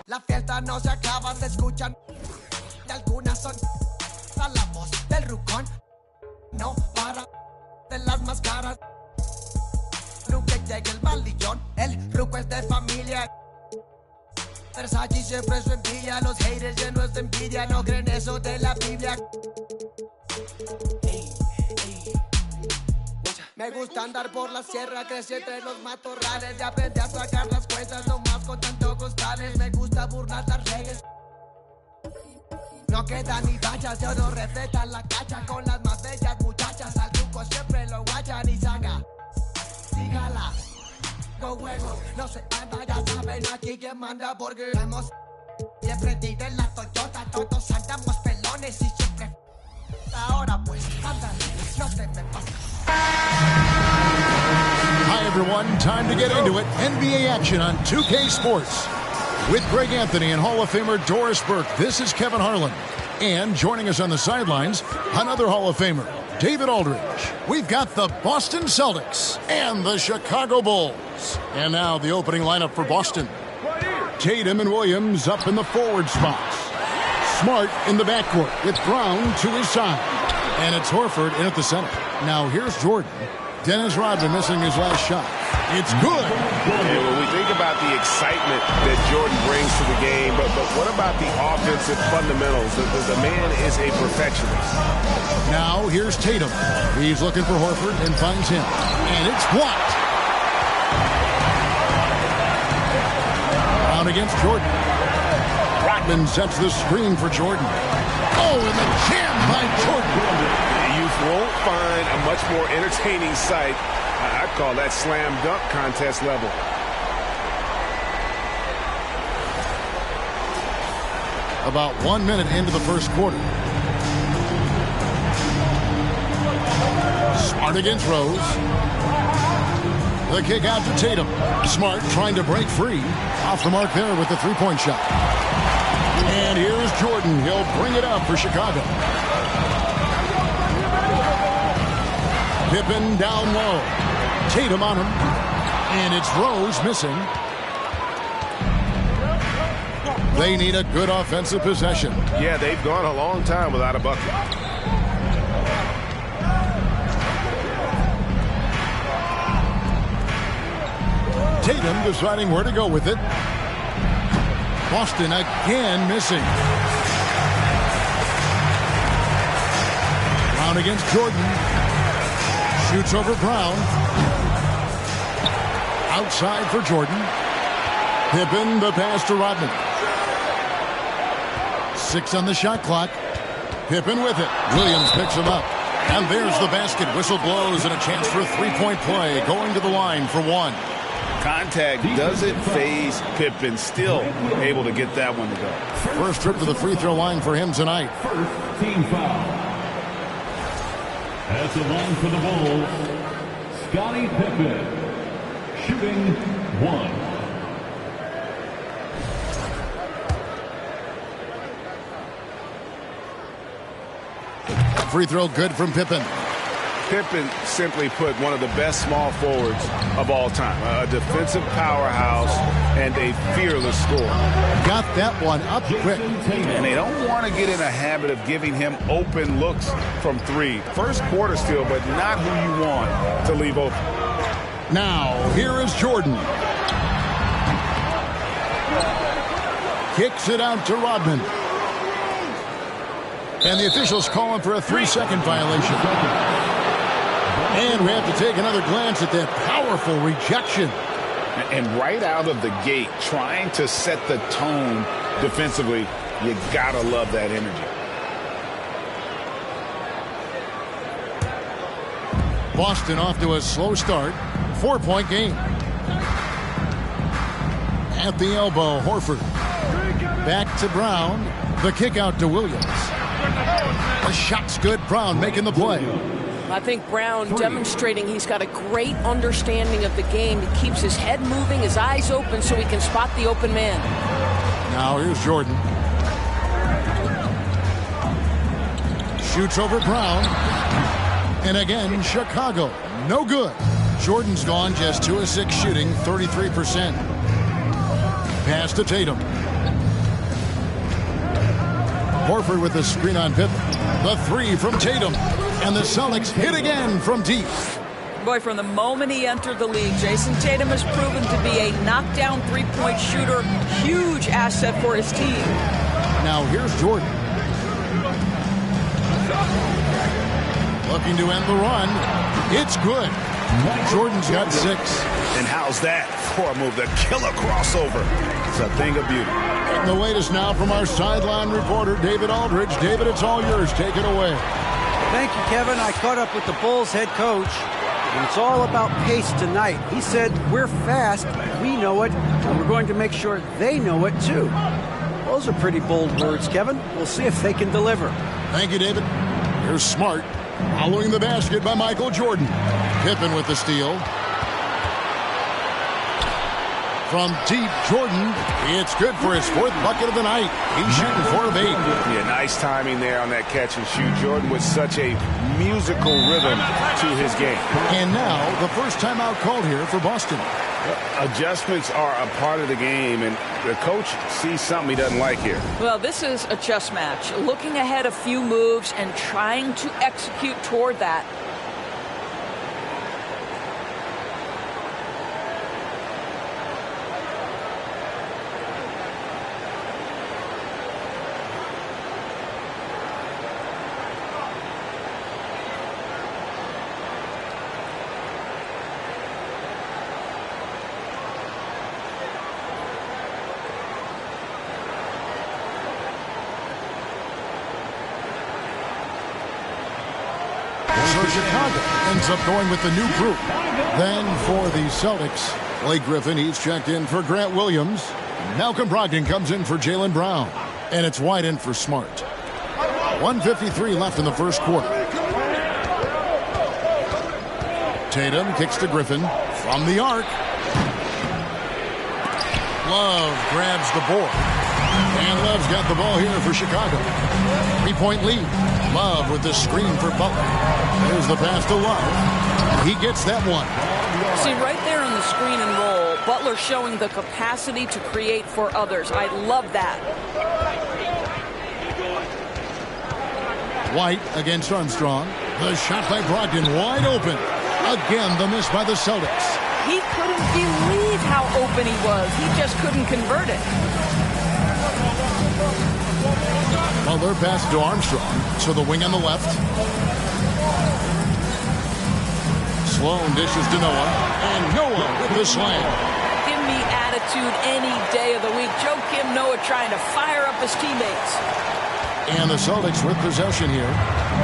La fiesta no se acaba, se escuchan y algunas son a la voz del rucón. No para de las máscaras. Nunca llega el malillón, el ruco es de familia. Versace siempre su envidia, los haters llenos de envidia, no creen eso de la Biblia. Me gusta andar por la sierra, crecí entre los matorrales y aprendí a sacar las cuentas nomás con tanto costales. Me gusta burlar las reglas. No quedan ni rayas, de oro refletan la cacha con las más bellas muchachas. Al truco siempre lo guachan y saca. Dígala, con juego, no se anda, ya saben aquí quién manda porque hemos siempre tiren la Toyota, todos andamos pelones y siempre. Ahora pues, ándale, no se me pasa. Hi, everyone. Time to get into it. NBA action on 2K Sports. With Greg Anthony and Hall of Famer Doris Burke, this is Kevin Harlan. And joining us on the sidelines, another Hall of Famer, David Aldridge. We've got the Boston Celtics and the Chicago Bulls. And now the opening lineup for Boston. Tatum and Williams up in the forward spots. Smart in the backcourt with Brown to his side. And it's Horford in at the center. Now here's Jordan. Dennis Rodman missing his last shot. It's good. And when we think about the excitement that Jordan brings to the game, but what about the offensive fundamentals? The man is a perfectionist. Now here's Tatum. He's looking for Horford and finds him. And it's blocked. Brown against Jordan. Rodman sets the screen for Jordan. Oh, and the jam by Jordan. You won't find a much more entertaining sight. I'd call that slam dunk contest level. About 1 minute into the first quarter. Smart against Rose. The kick out to Tatum. Smart trying to break free. Off the mark there with the three-point shot. And here's Jordan. He'll bring it up for Chicago. Pippen down low. Tatum on him. And it's Rose missing. They need a good offensive possession. Yeah, they've gone a long time without a bucket. Tatum deciding where to go with it. Boston again missing. Brown against Jordan. Shoots over Brown. Outside for Jordan. Pippen, the pass to Rodman. 6 on the shot clock. Pippen with it. Williams picks him up. And there's the basket. Whistle blows and a chance for a three-point play. Going to the line for one. Contact doesn't phase Pippen. Still able to get that one to go. First trip to the free throw line for him tonight. First team foul. As the one for the Bulls, Scottie Pippen, shooting 1. Free throw good from Pippen. Pippen simply put one of the best small forwards of all time. A defensive powerhouse and a fearless scorer. Got that one up quick. And they don't want to get in a habit of giving him open looks from three. First quarter still, but not who you want to leave open. Now, here is Jordan. Kicks it out to Rodman. And the officials call him for a 3-second violation. And we have to take another glance at that powerful rejection. And right out of the gate, trying to set the tone defensively, you gotta love that energy. Boston off to a slow start. 4-point game. At the elbow, Horford. Back to Brown. The kick out to Williams. The shot's good. Brown making the play. I think Brown demonstrating he's got a great understanding of the game. He keeps his head moving, his eyes open so he can spot the open man. Now here's Jordan. Shoots over Brown. And again, Chicago. No good. Jordan's gone just 2 of 6 shooting, 33%. Pass to Tatum. Horford with the screen on Pippen. The 3 from Tatum. And the Celtics hit again from deep. Boy, from the moment he entered the league, Jason Tatum has proven to be a knockdown three-point shooter. Huge asset for his team. Now here's Jordan. Looking to end the run. It's good. Jordan's got 6. And how's that for a move? The killer crossover. It's a thing of beauty. And the latest now from our sideline reporter, David Aldridge. David, it's all yours. Take it away. Thank you, Kevin. I caught up with the Bulls head coach, and it's all about pace tonight. He said, we're fast, we know it, and we're going to make sure they know it too. Those are pretty bold words, Kevin. We'll see if they can deliver. Thank you, David. Here's Smart. Following the basket by Michael Jordan. Pippen with the steal. From deep, Jordan. It's good for his 4th bucket of the night. He's shooting 4 of 8. Yeah, nice timing there on that catch and shoot. Jordan with such a musical rhythm to his game. And now, the first timeout called here for Boston. Adjustments are a part of the game, and the coach sees something he doesn't like here. Well, this is a chess match. Looking ahead a few moves and trying to execute toward that. So Chicago ends up going with the new group. Then for the Celtics, Blake Griffin, he's checked in for Grant Williams. Malcolm Brogdon comes in for Jaylen Brown. And it's White in for Smart. 1:53 left in the first quarter. Tatum kicks to Griffin from the arc. Love grabs the board. And Love's got the ball here for Chicago. 3-point lead. Love with the screen for Butler. There's the pass to Love. He gets that one. See, right there on the screen and roll, Butler showing the capacity to create for others. I love that. White against Armstrong. The shot by Brogdon wide open. Again, the miss by the Celtics. He couldn't believe how open he was. He just couldn't convert it. Butler pass to Armstrong. So the wing on the left. Sloan dishes to Noah. And Noah with the slam. Give me attitude any day of the week. Joe Kim Noah trying to fire up his teammates. And the Celtics with possession here.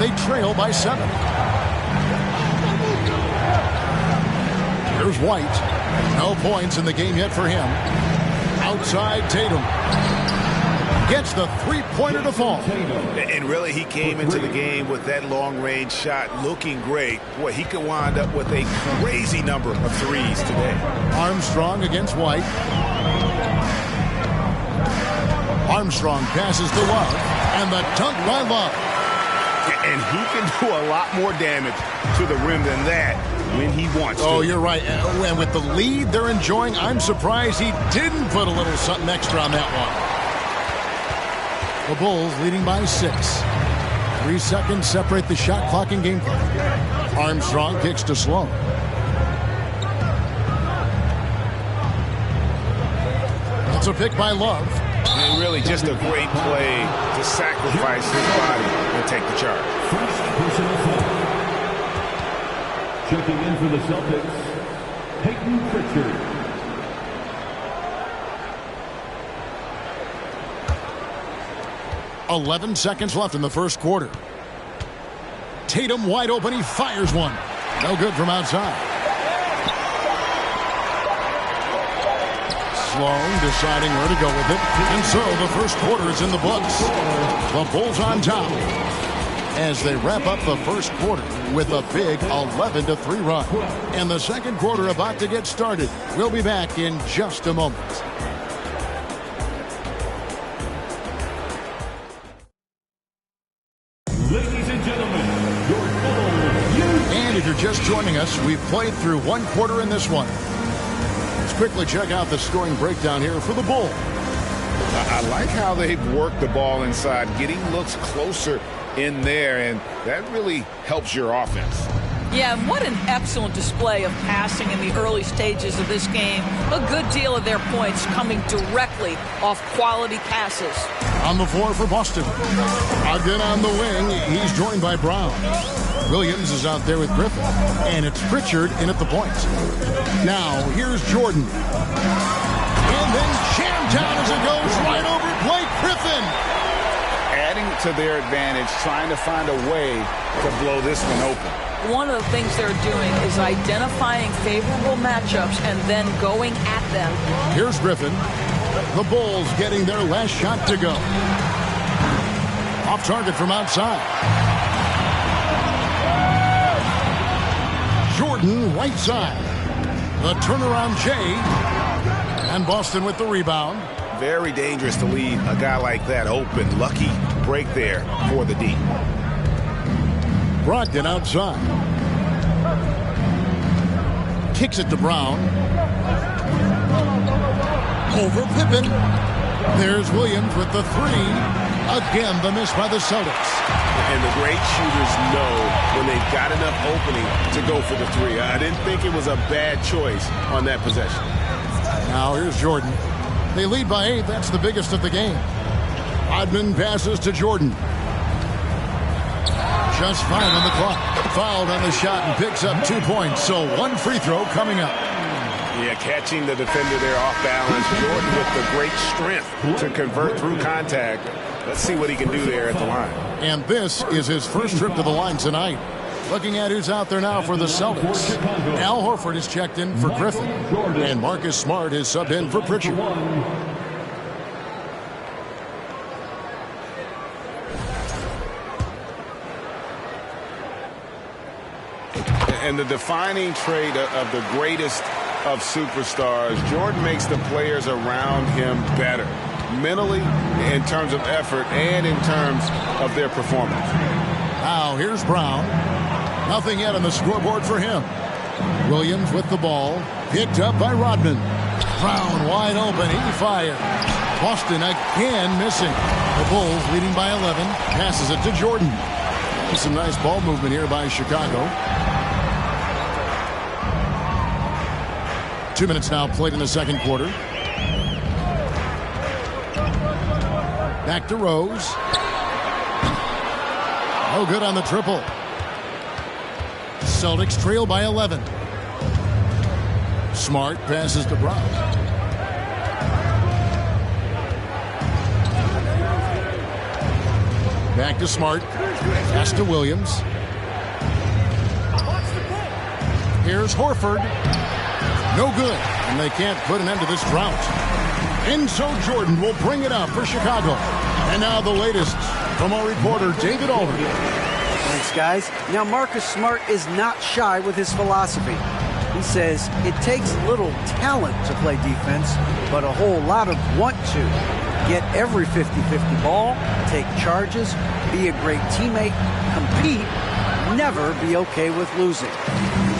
They trail by 7. Here's White. No points in the game yet for him. Outside Tatum. gets the three-pointer to fall. And really, he came into the game with that long-range shot looking great. Boy, he could wind up with a crazy number of threes today. Armstrong against White. Armstrong passes to Love, and the dunk by Love. And he can do a lot more damage to the rim than that when he wants to. Oh, you're right. And with the lead they're enjoying, I'm surprised he didn't put a little something extra on that one. The Bulls leading by 6. 3 seconds separate the shot clock and game clock. Armstrong kicks to Sloan. That's a pick by Love. And really just a great play to sacrifice his body and take the charge. Checking in for the Celtics, Peyton Pritchard. .11 seconds left in the first quarter. Tatum wide open. He fires one. No good from outside. Sloan deciding where to go with it. And so the first quarter is in the books. The Bulls on top as they wrap up the first quarter with a big 11-3 run. And the second quarter about to get started. We'll be back in just a moment. Ladies and gentlemen, your Bulls. And if you're just joining us, we've played through one quarter in this one. Let's quickly check out the scoring breakdown here for the Bulls. I like how they've worked the ball inside, getting looks closer in there, and that really helps your offense. Yeah, and what an excellent display of passing in the early stages of this game. A good deal of their points coming directly off quality passes. On the floor for Boston. Again on the wing, he's joined by Brown. Williams is out there with Griffin. And it's Pritchard in at the point. Now, here's Jordan. And then jammed down as it goes right over Blake Griffin. Adding to their advantage, trying to find a way to blow this one open. One of the things they're doing is identifying favorable matchups and then going at them. Here's Griffin. The Bulls getting their last shot to go. Off target from outside. Jordan right side. The turnaround Jay. And Boston with the rebound. Very dangerous to leave a guy like that open. Lucky break there for the D. Brogdon outside. Kicks it to Brown. Over Pippen. There's Williams with the three. Again, the miss by the Celtics. And the great shooters know when they've got enough opening to go for the three. I didn't think it was a bad choice on that possession. Now here's Jordan. They lead by 8. That's the biggest of the game. Odman passes to Jordan. Just 5 on the clock. Fouled on the shot and picks up 2 points. So 1 free throw coming up. Yeah, catching the defender there off balance. Jordan with the great strength to convert through contact. Let's see what he can do there at the line. And this is his first trip to the line tonight. Looking at who's out there now for the Celtics. Al Horford is checked in for Griffin. And Marcus Smart is subbed in for Pritchard. And the defining trait of the greatest of superstars, Jordan makes the players around him better. Mentally, in terms of effort, and in terms of their performance. Now here's Brown. Nothing yet on the scoreboard for him. Williams with the ball. Picked up by Rodman. Brown wide open. He fired. Boston again missing. The Bulls leading by 11. Passes it to Jordan. Some nice ball movement here by Chicago. 2 minutes now played in the second quarter. Back to Rose. No good on the triple. Celtics trail by 11. Smart passes to Brown. Back to Smart. Pass to Williams. Here's Horford. No good. And they can't put an end to this drought. And so Jordan will bring it up for Chicago. And now the latest from our reporter, David Aldridge. Thanks, guys. Now, Marcus Smart is not shy with his philosophy. He says it takes little talent to play defense, but a whole lot of want to. Get every 50-50 ball, take charges, be a great teammate, compete, never be okay with losing.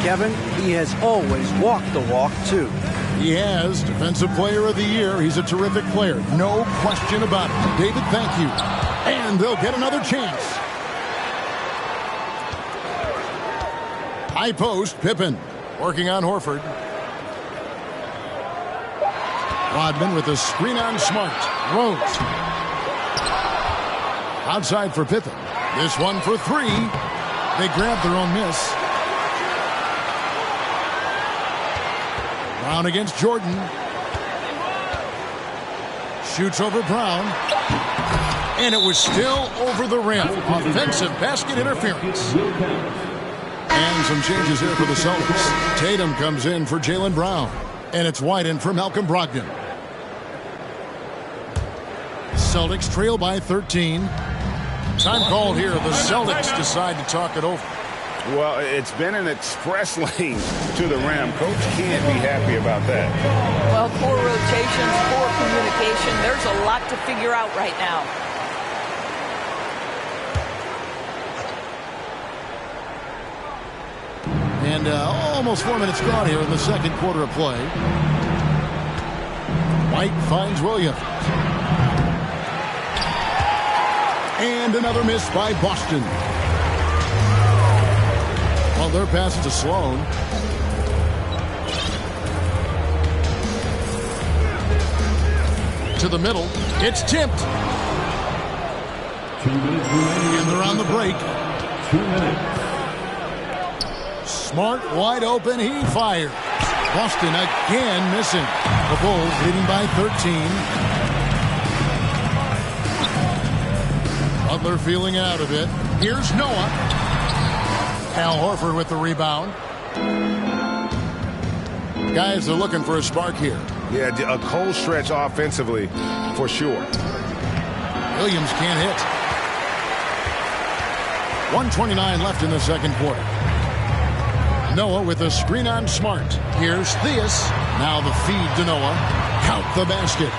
Kevin, he has always walked the walk, too. He has Defensive Player of the Year. He's a terrific player. No question about it. David, thank you. And they'll get another chance. High post, Pippen. Working on Horford. Rodman with a screen on Smart. Rose. Outside for Pippen. This one for three. They grab their own miss. Brown against Jordan. Shoots over Brown. And it was still over the rim. Offensive basket interference. And some changes here for the Celtics. Tatum comes in for Jaylen Brown. And it's White in for Malcolm Brogdon. Celtics trail by 13. Time called here. The Celtics decide to talk it over. Well, it's been an express lane to the rim. Coach can't be happy about that. Well, poor rotations, poor communication. There's a lot to figure out right now. And almost 4 minutes gone here in the second quarter of play. White finds Williams. And another miss by Boston. Well, their pass to Sloan. To the middle. It's tipped. 2 minutes remaining. And they're on the break. 2 minutes. Smart wide open. He fires. Boston again missing. The Bulls leading by 13. Butler feeling out of it. Here's Noah. Al Horford with the rebound. Guys are looking for a spark here. Yeah, a cold stretch offensively for sure. Williams can't hit. 1:29 left in the second quarter. Noah with a screen on Smart. Here's Theus. Now the feed to Noah. Count the basket.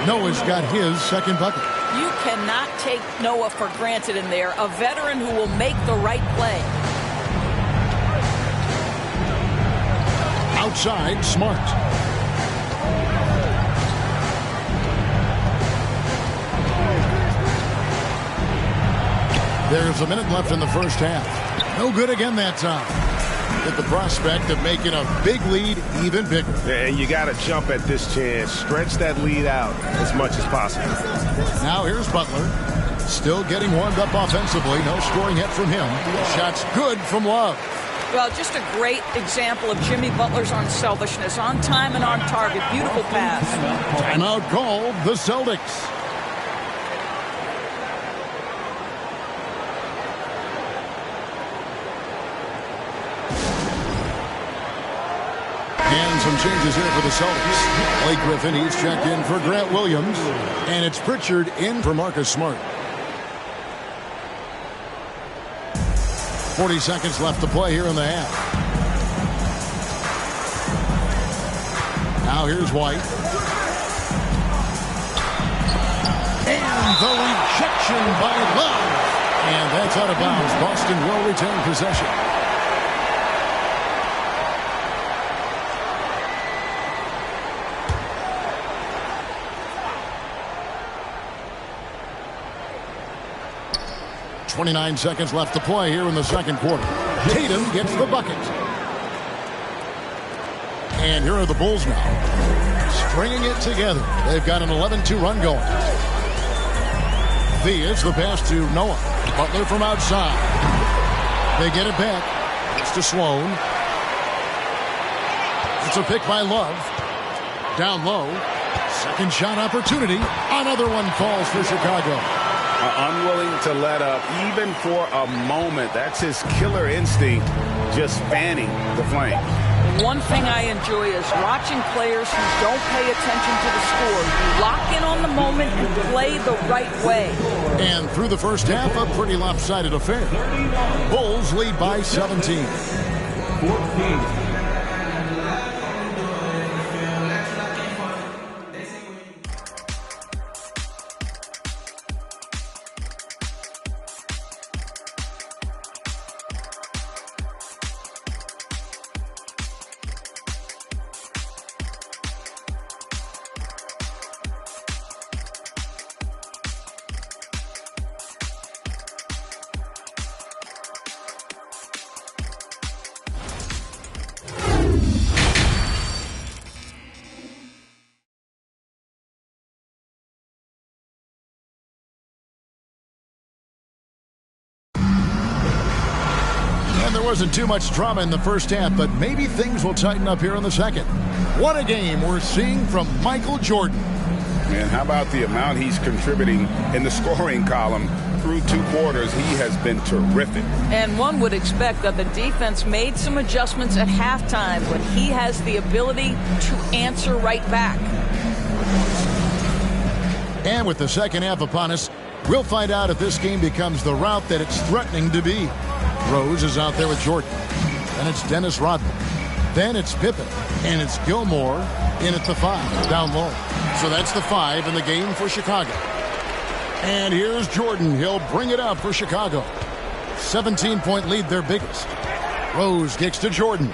Noah's got his second bucket. You cannot take Noah for granted in there. A veteran who will make the right play. Outside, Smart. There's a minute left in the first half. No good again that time. With the prospect of making a big lead even bigger. Yeah, and you got to jump at this chance. Stretch that lead out as much as possible. Now here's Butler. Still getting warmed up offensively. No scoring hit from him. Shot's good from Love. Well, just a great example of Jimmy Butler's unselfishness. On time and on target. Beautiful pass. Timeout called the Celtics. And some changes here for the Celtics. Blake Griffin, he's checked in for Grant Williams. And it's Pritchard in for Marcus Smart. 40 seconds left to play here in the half. Now here's White. And the rejection by Love. And that's out of bounds. Boston will retain possession. .29 seconds left to play here in the second quarter. Tatum gets the bucket. And here are the Bulls now. Stringing it together. They've got an 11-2 run going. Theus, the pass to Noah. Butler from outside. They get it back. It's to Sloan. It's a pick by Love. Down low. Second shot opportunity. Another one falls for Chicago. Unwilling to let up even for a moment. That's his killer instinct, just fanning the flame. one thing I enjoy is watching players who don't pay attention to the score. You lock in on the moment and play the right way. And through the first half, a pretty lopsided affair. Bulls lead by 17. 14. There wasn't too much drama in the first half, but maybe things will tighten up here in the second. What a game we're seeing from Michael Jordan. Man, how about the amount he's contributing in the scoring column through 2 quarters? He has been terrific. And one would expect that the defense made some adjustments at halftime, but he has the ability to answer right back. And with the second half upon us, we'll find out if this game becomes the route that it's threatening to be. Rose is out there with Jordan. Then it's Dennis Rodman. Then it's Pippen. And it's Gilmore in at the 5, down low. So that's the 5 in the game for Chicago. And here's Jordan. He'll bring it up for Chicago. 17-point lead, their biggest. Rose kicks to Jordan.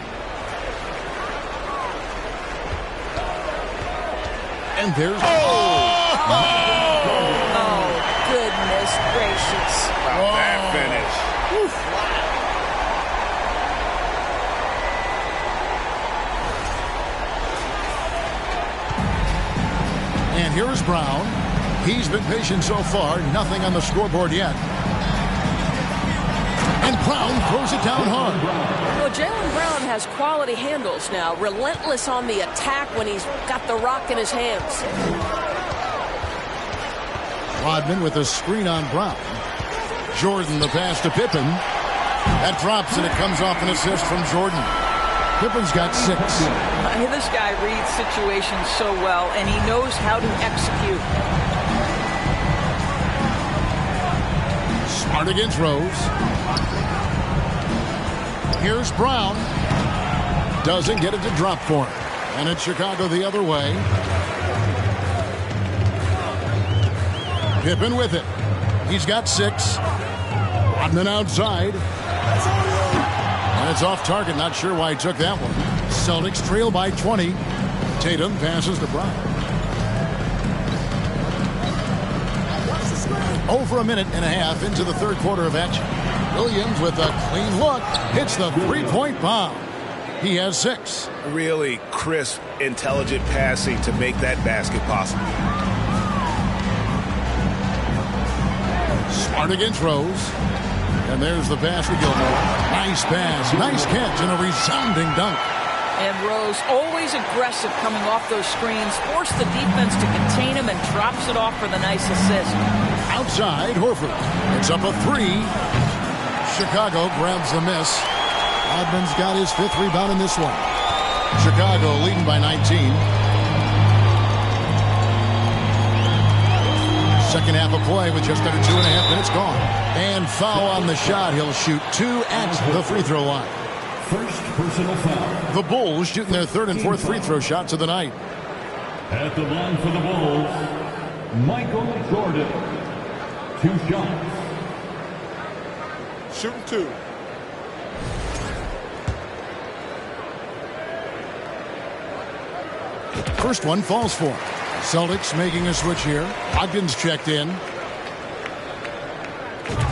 And there's... Oh, goodness gracious. Wow, that finish. And here's Brown. He's been patient so far. Nothing on the scoreboard yet. And Brown throws it down hard. Well, Jaylen Brown has quality handles now. Relentless on the attack when he's got the rock in his hands. Rodman with a screen on Brown. Jordan the pass to Pippen. That drops and it comes off an assist from Jordan. Pippen's got 6. This guy reads situations so well, and he knows how to execute. Smart against Rose. Here's Brown. Doesn't get it to drop for him. And it's Chicago the other way. Pippen with it. He's got 6. Rodman outside. And it's off target. Not sure why he took that one. Celtics trail by 20. Tatum passes to Brown. Over a minute and a half into the third quarter of action. Williams with a clean look hits the three-point bomb. He has 6. Really crisp, intelligent passing to make that basket possible. Smart against Rose. And there's the pass to Gilmore. Nice pass, nice catch, and a resounding dunk. And Rose, always aggressive coming off those screens, forced the defense to contain him and drops it off for the nice assist. Outside, Horford. It's up a 3. Chicago grabs the miss. Rodman's got his 5th rebound in this one. Chicago leading by 19. Second half of play with just under 2.5 minutes gone. And foul on the shot. He'll shoot 2 at the free throw line. First personal foul. The Bulls shooting their 3rd and 4th free throw shots of the night. At the line for the Bulls, Michael Jordan. 2 shots. Shooting 2. First one falls for him. Celtics making a switch here. Ogden's checked in.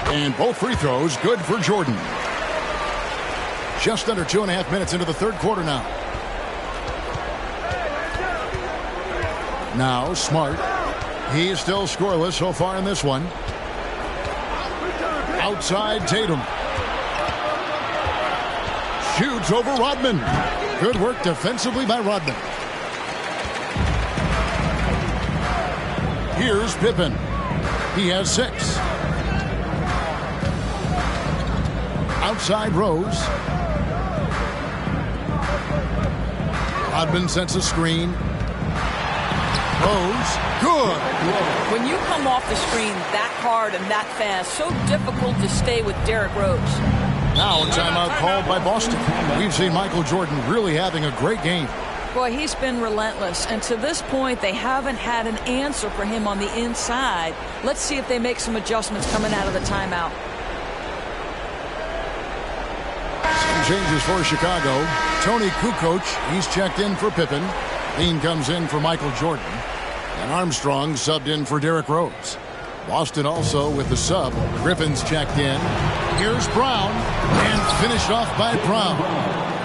And both free throws good for Jordan. Just under 2.5 minutes into the third quarter now. Now Smart. He is still scoreless so far in this one. Outside Tatum. Shoots over Rodman. Good work defensively by Rodman. Here's Pippen. He has 6. Outside Rose. Rodman sets a screen. Rose, good. When you come off the screen that hard and that fast, so difficult to stay with Derrick Rose. Now timeout called by Boston. We've seen Michael Jordan really having a great game. Boy, he's been relentless, and to this point, they haven't had an answer for him on the inside. Let's see if they make some adjustments coming out of the timeout. Some changes for Chicago. Tony Kukoc, he's checked in for Pippen. Bean comes in for Michael Jordan. And Armstrong subbed in for Derrick Rose. Boston also with the sub. Griffin's checked in. Here's Brown, and finished off by Brown.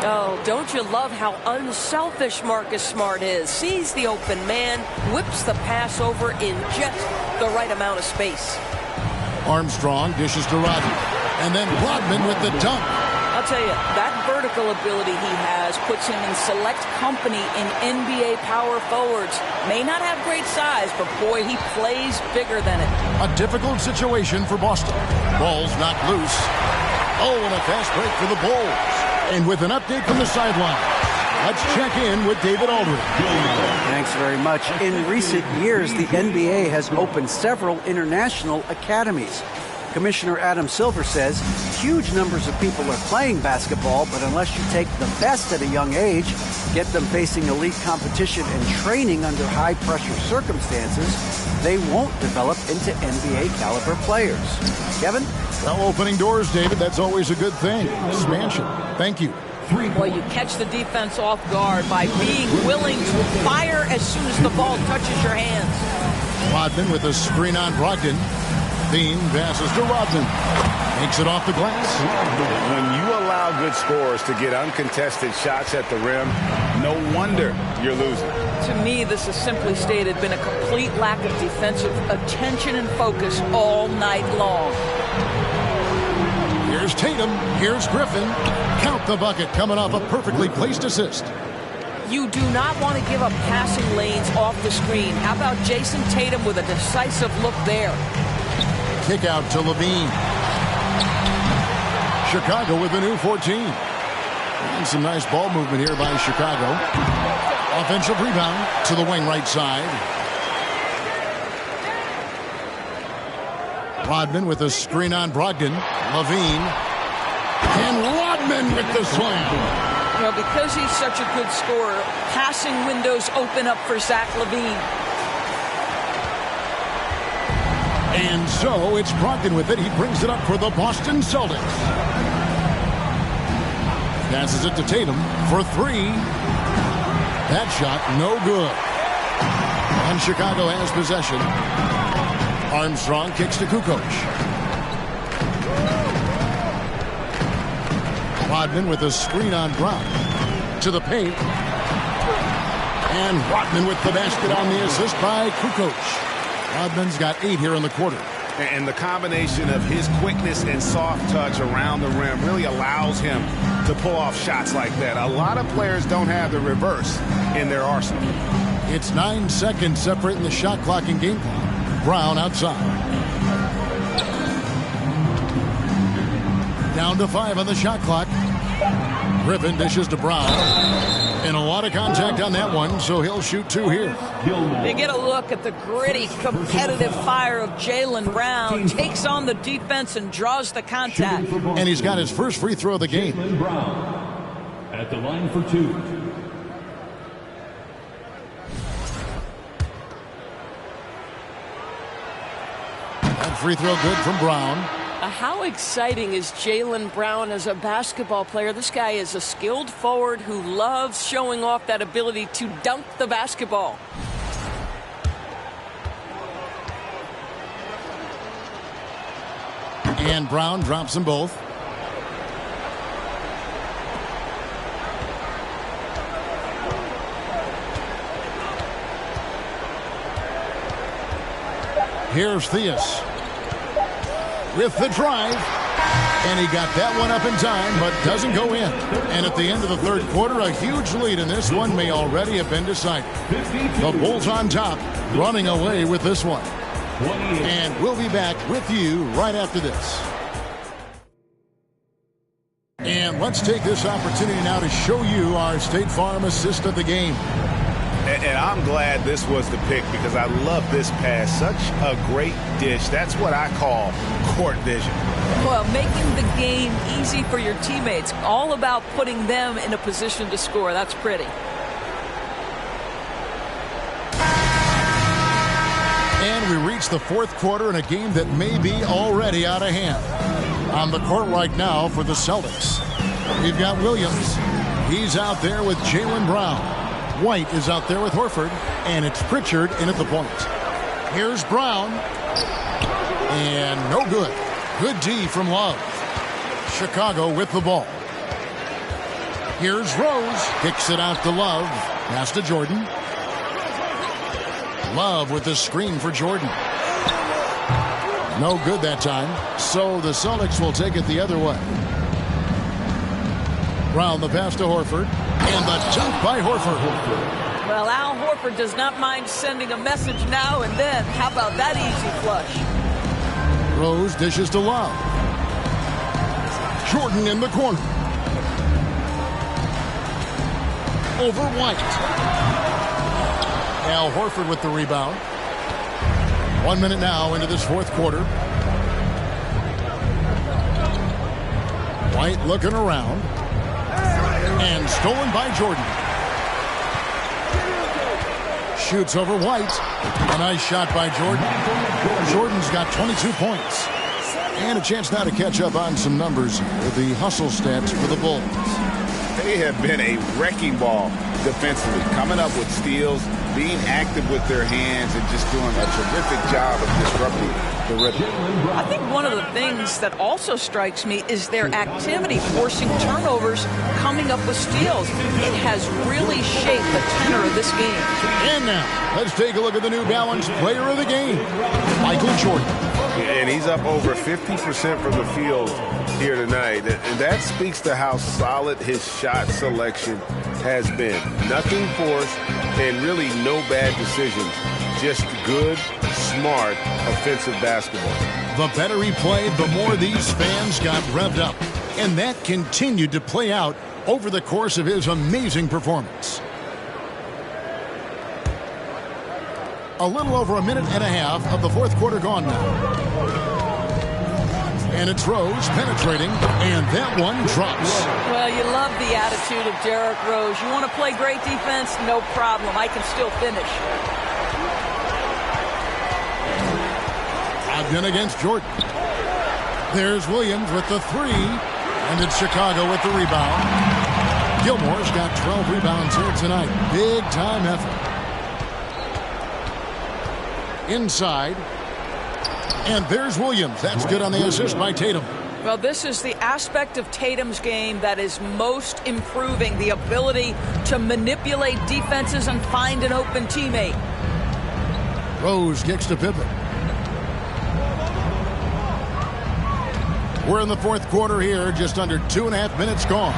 Oh, don't you love how unselfish Marcus Smart is? Sees the open man, whips the pass over in just the right amount of space. Armstrong dishes to Rodman. And then Rodman with the dunk. I'll tell you, that vertical ability he has puts him in select company in NBA power forwards. May not have great size, but boy, he plays bigger than it. A difficult situation for Boston. Ball's knocked loose. Oh, and a fast break for the Bulls. And with an update from the sideline, let's check in with David Aldridge. Thanks very much. In recent years, the NBA has opened several international academies. Commissioner Adam Silver says huge numbers of people are playing basketball, but unless you take the best at a young age, get them facing elite competition and training under high-pressure circumstances, they won't develop into NBA-caliber players. Kevin? Well, opening doors, David, that's always a good thing. Expansion. Thank you. Well, you catch the defense off guard by being willing to fire as soon as the ball touches your hands. Rodman with a screen on Brogdon. Bean passes to Rodman. Makes it off the glass. When you allow good scorers to get uncontested shots at the rim, no wonder you're losing. To me, this is simply stated been a complete lack of defensive attention and focus all night long. Here's Tatum. Here's Griffin. Count the bucket coming off a perfectly placed assist. You do not want to give up passing lanes off the screen. How about Jason Tatum with a decisive look there? Kick out to Levine. Chicago with a new 14. And some nice ball movement here by Chicago. Offensive rebound to the wing right side. Rodman with a screen on Brogdon. Levine. And Rodman with the slam. Well, because he's such a good scorer, passing windows open up for Zach LaVine. And so it's Brogdon with it. He brings it up for the Boston Celtics. Passes it to Tatum for three. That shot no good. And Chicago has possession. Armstrong kicks to Kukoc. Rodman with a screen on Brown. To the paint. And Rodman with the basket on the assist by Kukoc. Rodman's got 8 here in the quarter. And the combination of his quickness and soft touch around the rim really allows him to pull off shots like that. A lot of players don't have the reverse in their arsenal. It's 9 seconds separating the shot clock and game clock. Brown outside. Down to 5 on the shot clock. Griffin dishes to Brown. And a lot of contact on that one, so he'll shoot 2 here. They get a look at the gritty, competitive fire of Jaylen Brown. Takes on the defense and draws the contact. And he's got his first free throw of the game. Jaylen Brown at the line for 2. That free throw good from Brown. How exciting is Jaylen Brown as a basketball player? This guy is a skilled forward who loves showing off that ability to dunk the basketball. And Brown drops them both. Here's Theus with the drive. And he got that one up in time, but doesn't go in. And at the end of the third quarter, a huge lead in this one may already have been decided. The Bulls on top, running away with this one. And we'll be back with you right after this. And And let's take this opportunity now to show you our State Farm assist of the game. And I'm glad this was the pick because I love this pass. Such a great dish. That's what I call court vision. Well, making the game easy for your teammates. All about putting them in a position to score. That's pretty. And we reach the fourth quarter in a game that may be already out of hand. On the court right now for the Celtics, we've got Williams. He's out there with Jaylen Brown. White is out there with Horford, and it's Pritchard in at the point. Here's Brown, and no good. Good D from Love. Chicago with the ball. Here's Rose, kicks it out to Love. Pass to Jordan. Love with the screen for Jordan. No good that time, so the Celtics will take it the other way. Brown the pass to Horford, and the dunk by Horford. Well, Al Horford does not mind sending a message now and then. How about that easy flush? Rose dishes to Love. Jordan in the corner. Over White. Al Horford with the rebound. 1 minute now into this fourth quarter. White looking around. And stolen by Jordan. Shoots over White. A nice shot by Jordan. Jordan's got 22 points. And a chance now to catch up on some numbers with the hustle stats for the Bulls. They have been a wrecking ball defensively, coming up with steals, being active with their hands, and just doing a terrific job of disrupting the rhythm. I think one of the things that also strikes me is their activity, forcing turnovers, coming up with steals. It has really shaped the tenor of this game. And now, let's take a look at the New Balance player of the game, Michael Jordan. And he's up over 50% from the field here tonight. And that speaks to how solid his shot selection has been. Nothing forced and really no bad decisions. Just good, smart, offensive basketball. The better he played, the more these fans got revved up. And that continued to play out over the course of his amazing performance. A little over a minute and a half of the fourth quarter gone now. And it's Rose penetrating, and that one drops. Well, you love the attitude of Derrick Rose. You want to play great defense? No problem. I can still finish. Ogden against Jordan. There's Williams with the three, and it's Chicago with the rebound. Gilmore's got 12 rebounds here tonight. Big time effort. Inside. And there's Williams. That's good on the assist by Tatum. Well, this is the aspect of Tatum's game that is most improving, the ability to manipulate defenses and find an open teammate. Rose kicks to Pippen. We're in the fourth quarter here, just under 2.5 minutes gone.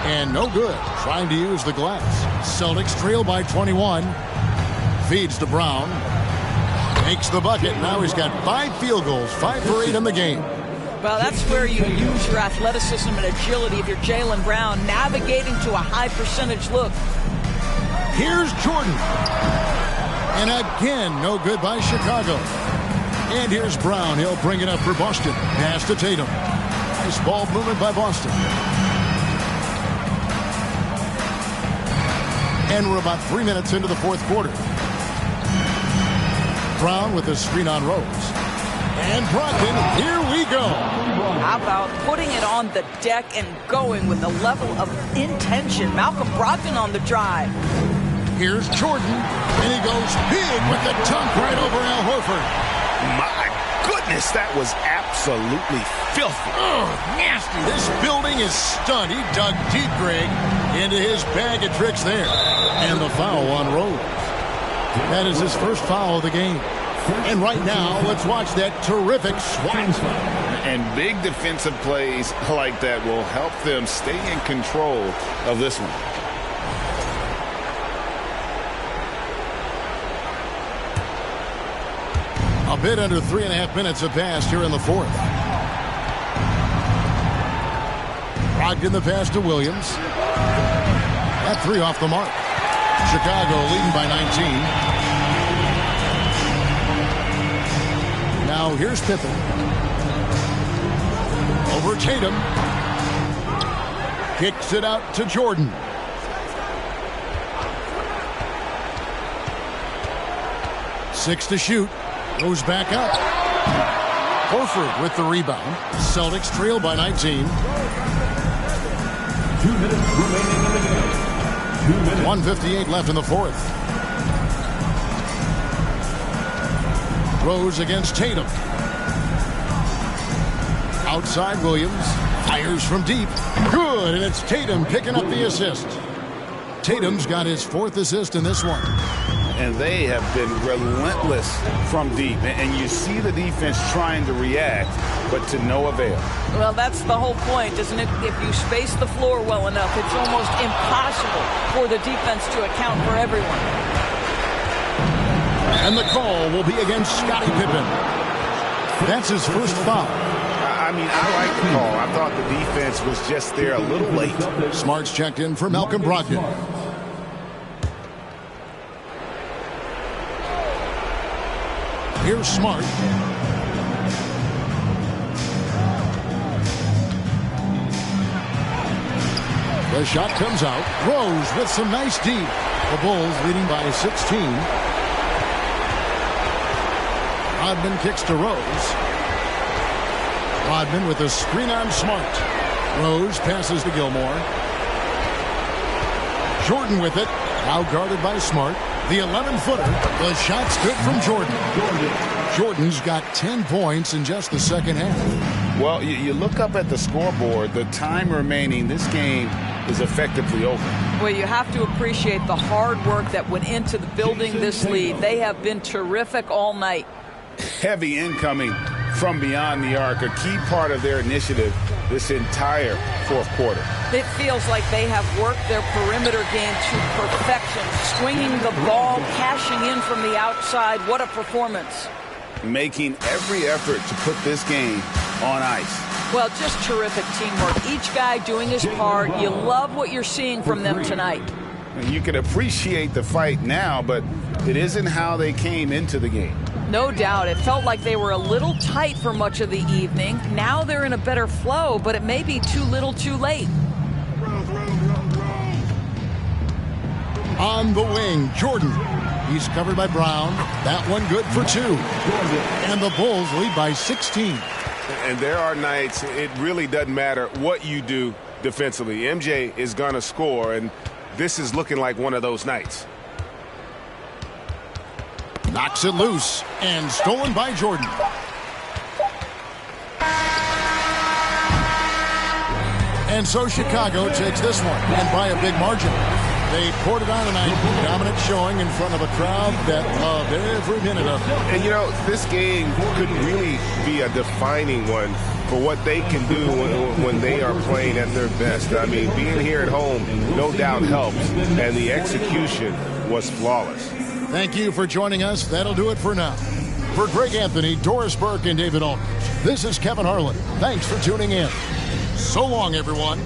And no good, trying to use the glass. Celtics trail by 21. Feeds to Brown. Makes the bucket. Now he's got 5 field goals, 5 for 8 in the game. Well, that's where you use your athleticism and agility if you're Jaylen Brown, navigating to a high percentage look. Here's Jordan. And again, no good by Chicago. And here's Brown. He'll bring it up for Boston. Pass to Tatum. Nice ball movement by Boston. And we're about 3 minutes into the fourth quarter. Brown with the screen on Rose. And Brogdon, here we go. How about putting it on the deck and going with a level of intention? Malcolm Brogdon on the drive. Here's Jordan, and he goes big with the dunk right over Al Horford. My goodness, that was absolutely filthy. Oh, nasty. This building is stunned. He dug deep, Greg, into his bag of tricks there. And the foul on Rose. That is his first foul of the game. And right now, let's watch that terrific swat. And big defensive plays like that will help them stay in control of this one. A bit under 3.5 minutes have passed here in the fourth. Brogdon the pass to Williams. That three off the mark. Chicago leading by 19. Now here's Pippen. Over Tatum. Kicks it out to Jordan. Six to shoot. Goes back up. Horford with the rebound. Celtics trail by 19. 2 minutes remaining in the game. 2 minutes. 1:58 left in the fourth. Rose against Tatum. Outside Williams. Fires from deep. Good, and it's Tatum picking up the assist. Tatum's got his fourth assist in this one. And they have been relentless from deep. And you see the defense trying to react, but to no avail. Well, that's the whole point, isn't it? If you space the floor well enough, it's almost impossible for the defense to account for everyone. And the call will be against Scottie Pippen. That's his first foul. I mean, I like the call. I thought the defense was just there a little late. Smart's checked in for Malcolm Brogdon. Here's Smart. The shot comes out. Rose with some nice D. The Bulls leading by 16. Rodman kicks to Rose. Rodman with a screen on Smart. Rose passes to Gilmore. Jordan with it. Now guarded by Smart. The 11-footer. The shot's good from Jordan. Jordan's got 10 points in just the second half. Well, you look up at the scoreboard. The time remaining, this game is effectively over. Well, you have to appreciate the hard work that went into the building this lead. They have been terrific all night. Heavy incoming from beyond the arc, a key part of their initiative this entire fourth quarter. It feels like they have worked their perimeter game to perfection, swinging the ball, cashing in from the outside. What a performance. Making every effort to put this game on ice. Well, just terrific teamwork. Each guy doing his part. You love what you're seeing from them tonight. You can appreciate the fight now, but it isn't how they came into the game. No doubt. It felt like they were a little tight for much of the evening. Now they're in a better flow, but it may be too little too late. On the wing, Jordan. He's covered by Brown. That one good for two. And the Bulls lead by 16. And there are nights it really doesn't matter what you do defensively. MJ is going to score, and this is looking like one of those nights. Knocks it loose and stolen by Jordan. And so Chicago takes this one, and by a big margin. They poured it on tonight, dominant showing in front of a crowd that loved every minute of it. And you know, this game could really be a defining one for what they can do when they are playing at their best. I mean, being here at home no doubt helps, and the execution was flawless. Thank you for joining us. That'll do it for now. For Greg Anthony, Doris Burke, and David Aldridge, this is Kevin Harlan. Thanks for tuning in. So long, everyone.